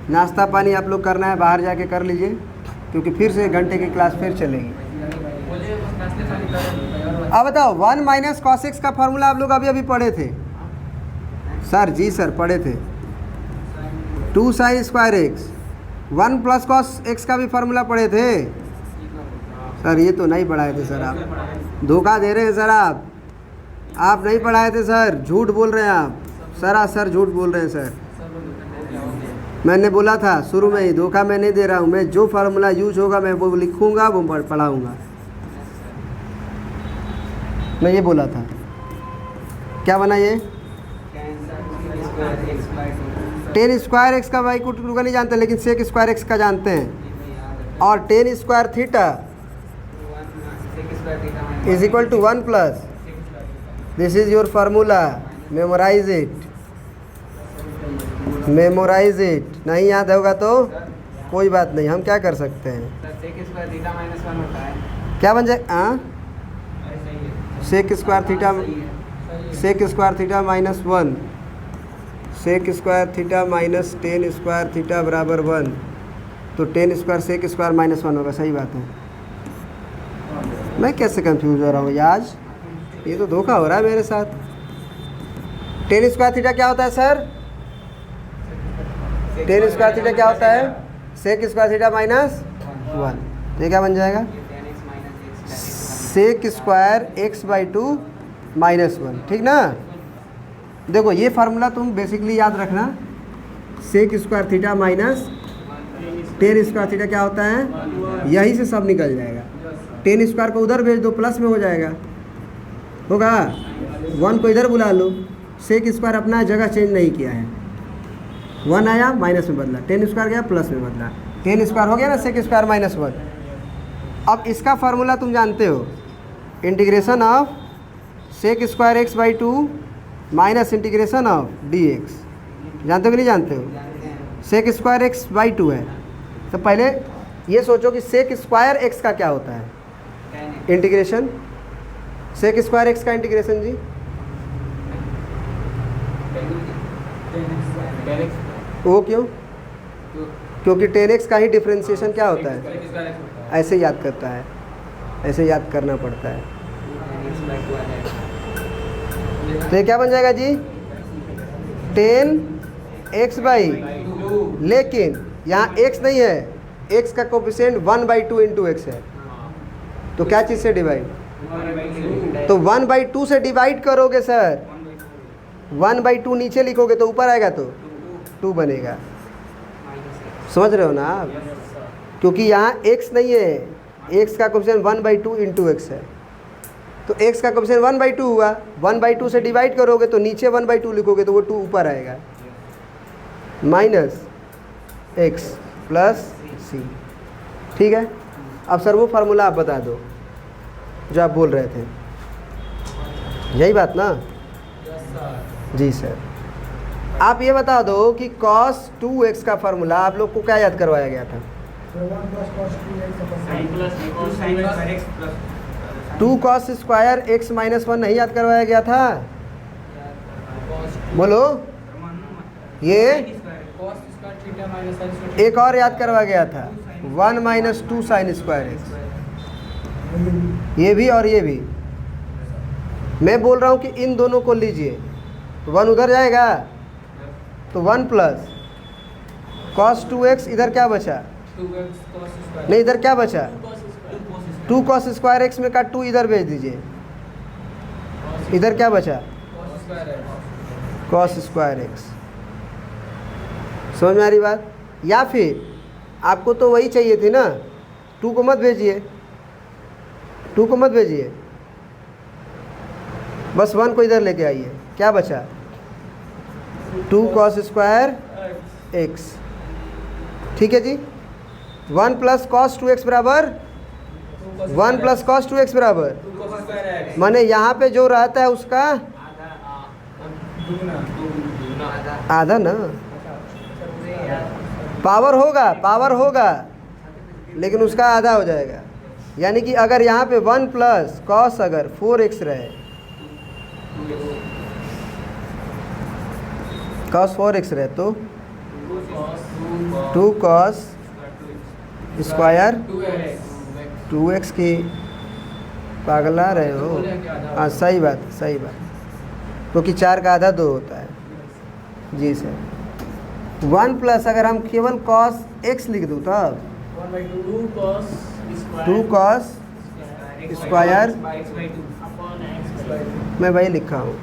[SPEAKER 1] नाश्ता पानी आप लोग करना है, बाहर जाके कर लीजिए, क्योंकि फिर से 1 घंटे की क्लास फिर चलेगी। अब बताओ 1 माइनस cos x का फार्मूला आप लोग अभी पढ़े थे सर? जी सर पढ़े थे। 2 sin square x, 1 plus cos x का भी फार्मूला पढ़े थे सर। ये तो नहीं पढ़ाए थे सर, आप धोखा दे रहे हैं सर। आप नहीं पढ़ाए थे सर, झूठ बोल रहे हैं आप, सरासर झूठ बोल रहे हैं सर। मैंने बोला था शुरू में ही, धोखा मैं नहीं दे रहा हूँ। मैं जो फार्मूला यूज होगा मैं वो लिखूँगा, वो पढ़ाऊँगा। मैं ये बोला था। क्या बना ये? टेन स्क्वायर एक्स का वाई को नहीं जानते, लेकिन सेक स्क्वायर एक्स का जानते हैं। और tan square theta is equal to 1 plus, this is your formula, memorise it, memorise it. नहीं याद होगा तो कोई बात नहीं, हम क्या कर सकते हैं। क्या बन जाए? हाँ, sec square theta minus 1, sec square theta minus tan square theta बराबर 1। तो tan square sec square minus 1 होगा। सही बात है। मैं कैसे कंफ्यूज हो रहा हूँ आज, ये तो धोखा हो रहा है मेरे साथ। टेन स्क्वायर थीटा क्या होता है सर? टेन स्क्वायर थीटा क्या होता है? Sec square theta minus 1। ये क्या बन जाएगा? Sec square x/2 minus 1। ठीक ना? देखो ये फार्मूला तुम बेसिकली याद रखना, sec square theta minus tan square theta क्या होता है, यहीं से सब निकल जाएगा। टेन स्क्वायर को उधर भेज दो, प्लस में हो जाएगा, होगा। 1 को इधर बुला लो, सेक स्क्वायर अपना जगह चेंज नहीं किया है, 1 आया माइनस में बदला, टेन स्क्वायर गया प्लस में बदला, टेन स्क्वायर हो गया ना, सेक स्क्वायर माइनस 1। अब इसका फार्मूला तुम जानते हो, integration of sec square x by 2 minus integration of d x. जानते हो कि नहीं जानते हो? सेक स्क्वायर एक्स बाई 2 है, तो पहले ये सोचो कि सेक स्क्वायर एक्स का क्या होता है, इंटीग्रेशन सेक स्क्वायर एक्स का इंटीग्रेशन जी, वो क्यों? क्योंकि 10x का ही डिफ्रेंशिएशन क्या होता है, ऐसे याद करता है, ऐसे याद करना पड़ता है। तो ये क्या बन जाएगा जी, 10x बाई, लेकिन यहाँ x नहीं है, x का कोफिशिएंट 1/2 इंटू एक्स है, तो क्या चीज़ से डिवाइड, तो 1/2 से डिवाइड करोगे सर, 1/2 नीचे लिखोगे तो ऊपर आएगा, तो 2 बनेगा। समझ रहे हो ना आप? क्योंकि यहाँ x नहीं है, x का कोफिशिएंट 1/2 इंटू एक्स है, तो x का कोफिशिएंट 1/2 हुआ, 1/2 से डिवाइड करोगे तो नीचे 1/2 लिखोगे तो वो 2 ऊपर आएगा, माइनस x प्लस सी। ठीक है, अब सर वो फार्मूला आप बता दो जो आप बोल रहे थे, यही बात ना? जी सर, आप ये बता दो कि cos 2x का फार्मूला आप लोग को क्या याद करवाया गया था? 2 cos स्क्वायर x माइनस 1 नहीं याद करवाया गया था? बोलो, ये एक और याद करवा गया था, 1 माइनस 2 साइन स्क्वायर एक्स, ये भी और ये भी। मैं बोल रहा हूँ कि इन दोनों को लीजिए, 1 उधर जाएगा तो 1 प्लस cos 2x, इधर क्या बचा, नहीं इधर क्या बचा, 2 cos स्क्वायर एक्स में का 2 इधर भेज दीजिए, इधर क्या बचा, cos स्क्वायर एक्स। समझ में आ रही बात? या फिर आपको तो वही चाहिए थी ना, 2 को मत भेजिए, 2 को मत भेजिए, बस 1 को इधर लेके आइए, क्या बचा, 2 cos स्क्वायर एक्स। ठीक है जी, 1 प्लस cos 2x बराबर 1 प्लस cos 2x बराबर, माने यहाँ पे जो रहता है उसका आधा ना, पावर होगा लेकिन उसका आधा हो जाएगा। यानी कि अगर यहाँ पे 1 प्लस cos अगर 4x रहे, cos 4x रहे तो 2 cos स्क्वायर 2x की, पागला रहे हो? हाँ सही बात, सही बात, क्योंकि 4 का आधा 2 होता है। जी सर, 1 प्लस अगर हम केवल cos x लिख दूँ तब 2 cos स्क्वायर, मैं वही लिखा हूँ,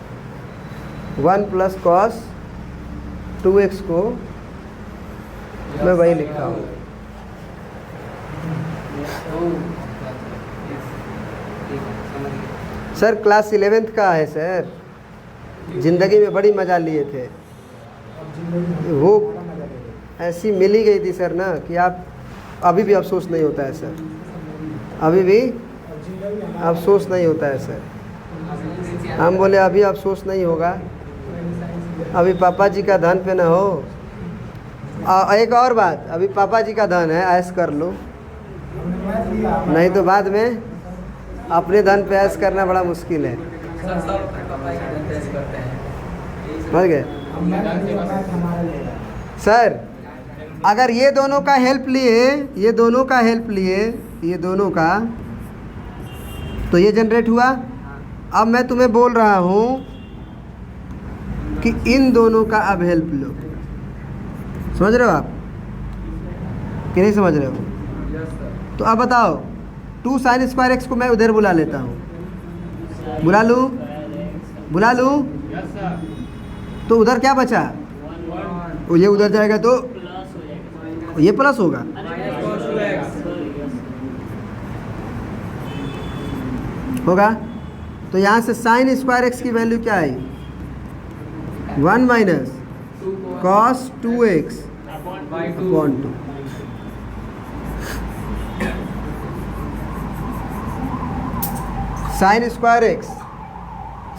[SPEAKER 1] 1 प्लस cos 2x को मैं वही लिखा हूँ। सर क्लास 11th का है सर, ज़िंदगी में बड़ी मज़ा लिए थे, वो ऐसी मिली गई थी सर ना कि आप अभी भी अफसोस नहीं होता है सर, अभी भी अफसोस नहीं होता है सर। हम बोले अभी अफसोस नहीं होगा, अभी पापा जी का धन पे ना हो। एक और बात, अभी पापा जी का धन है, ऐश कर लो, नहीं तो बाद में अपने धन पे ऐश करना बड़ा मुश्किल है। समझ गए सर? अगर ये दोनों का हेल्प लिए, ये दोनों का हेल्प लिए, ये दोनों का, तो ये जनरेट हुआ। अब मैं तुम्हें बोल रहा हूँ कि इन दोनों का अब हेल्प लो। समझ रहे हो आप कि नहीं समझ रहे हो? तो अब बताओ, 2 साइन स्क्वायर एक्स को मैं उधर बुला लेता हूँ, बुला लूँ तो उधर क्या बचा, वो ये उधर जाएगा तो ये प्लस होगा, होगा। तो यहाँ से साइन स्क्वायर एक्स की वैल्यू क्या आई? 1 minus cos 2x upon 2। Sine square x,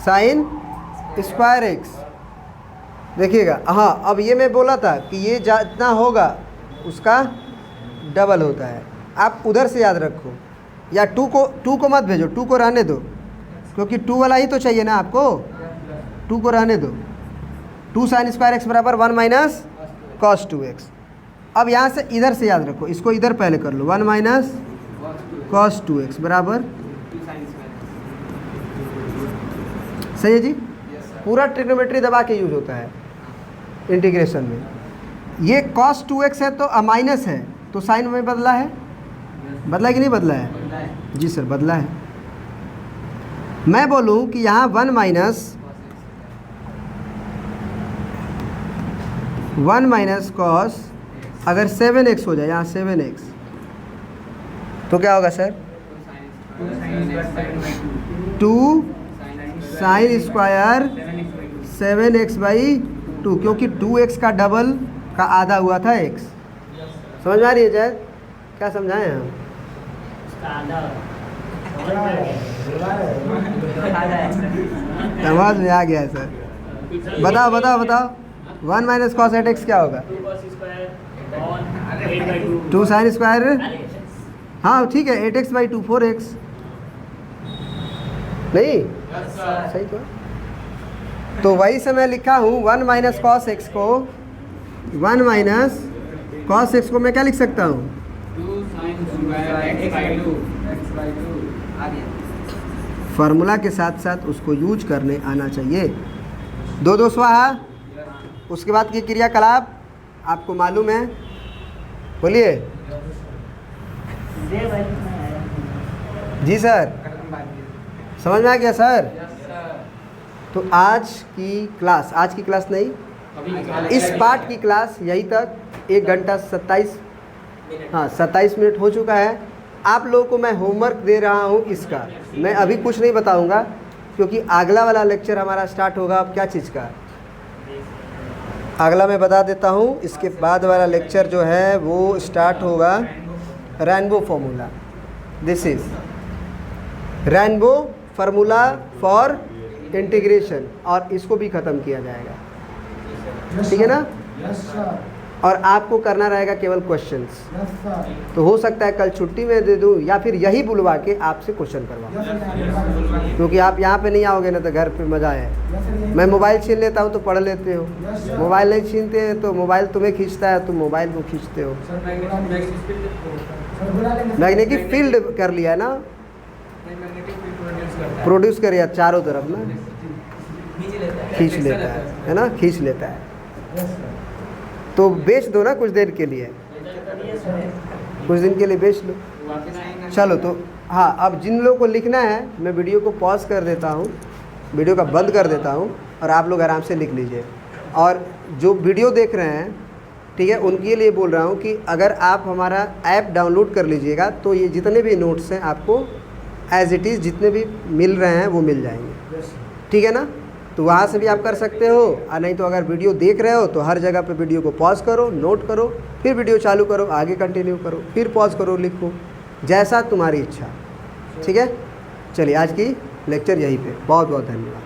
[SPEAKER 1] sign square x, देखिएगा। हाँ, अब ये मैं बोला था कि ये जितना होगा उसका डबल होता है। आप उधर से याद रखो, या टू को मत भेजो, 2 को रहने दो, क्योंकि 2 वाला ही तो चाहिए ना आपको। 2 को रहने दो। 2 साइन स्क्वायर एक्स बराबर 1 माइनस कॉस 2x। अब यहाँ से इधर से याद रखो, इसको इधर पहले कर लो। 1 माइनस कॉस 2x बराबर, सही है जी। पूरा ट्रिग्नोमेट्री दबा के यूज होता है इंटीग्रेशन में। ये cos 2x है तो माइनस है, तो साइन में बदला है, बदला कि नहीं बदला है? जी सर, बदला है। मैं बोलूं कि यहाँ 1 माइनस कॉस अगर 7x हो जाए, यहाँ 7x, तो क्या होगा सर? 2 साइन स्क्वायर 7x/2, क्योंकि 2x का डबल का आधा हुआ था x। समझ में आ रही है जय? क्या समझाएं हम? समझ में आ गया सर। बताओ बताओ बताओ, 1 माइनस कॉस 8x क्या होगा? 2 साइन स्क्वायर, हाँ ठीक है, 8x/2 4x, नहीं सही तो वही से मैं लिखा हूँ 1 माइनस कॉस एक्स को, 1 माइनस कॉस एक्स को मैं क्या लिख सकता हूँ?
[SPEAKER 2] 2 sin स्क्वायर x/2
[SPEAKER 1] फार्मूला के साथ साथ उसको यूज करने आना चाहिए। 2 स्वाहा। उसके बाद की क्रियाकलाप आपको मालूम है, बोलिए। जी सर, समझ में आ गया सर? तो आज की क्लास नहीं, इस पार्ट की क्लास यहीं तक। 1 घंटा 27 मिनट हो चुका है। आप लोगों को मैं होमवर्क दे रहा हूँ इसका। मैं अभी कुछ नहीं बताऊँगा, क्योंकि अगला वाला लेक्चर हमारा स्टार्ट होगा। अब क्या चीज़ का अगला मैं बता देता हूँ। इसके बाद वाला लेक्चर जो है वो स्टार्ट होगा rainbow formula. This is rainbow formula for integration, और इसको भी ख़त्म किया जाएगा, ठीक है ना?
[SPEAKER 3] Yes sir.
[SPEAKER 1] और आपको करना रहेगा केवल क्वेश्चंस।
[SPEAKER 3] Yes sir.
[SPEAKER 1] तो हो सकता है कल छुट्टी में दे दूँ, या फिर यही बुलवा के आपसे क्वेश्चन करवाऊँ, क्योंकि आप यहाँ पे नहीं आओगे ना तो घर पे मज़ा है। मैं मोबाइल छीन लेता हूँ तो पढ़ लेते हो, मोबाइल नहीं छीनते हैं तो मोबाइल तुम्हें खींचता है तो मोबाइल को खींचते हो। मैग्नेटिक फील्ड कर लिया ना, प्रोड्यूस कर लिया चारों तरफ ना, खींच लेता है ना, खींच लेता है। तो बेच दो ना कुछ देर के लिए, कुछ दिन के लिए बेच लो। चलो तो हाँ, अब जिन लोगों को लिखना है मैं वीडियो को पॉज कर देता हूँ, वीडियो का बंद कर देता हूँ, और आप लोग आराम से लिख लीजिए। और जो वीडियो देख रहे हैं, ठीक है, उनके लिए बोल रहा हूँ कि अगर आप हमारा ऐप डाउनलोड कर लीजिएगा तो ये जितने भी नोट्स हैं आपको एज इट इज़ जितने भी मिल रहे हैं वो मिल जाएंगे, ठीक है ना? तो वहाँ से भी आप कर सकते हो। और नहीं तो अगर वीडियो देख रहे हो तो हर जगह पे वीडियो को पॉज करो, नोट करो, फिर वीडियो चालू करो, आगे कंटिन्यू करो, फिर पॉज करो, लिखो, जैसा तुम्हारी इच्छा, ठीक है? चलिए आज की लेक्चर यहीं पे। बहुत बहुत धन्यवाद।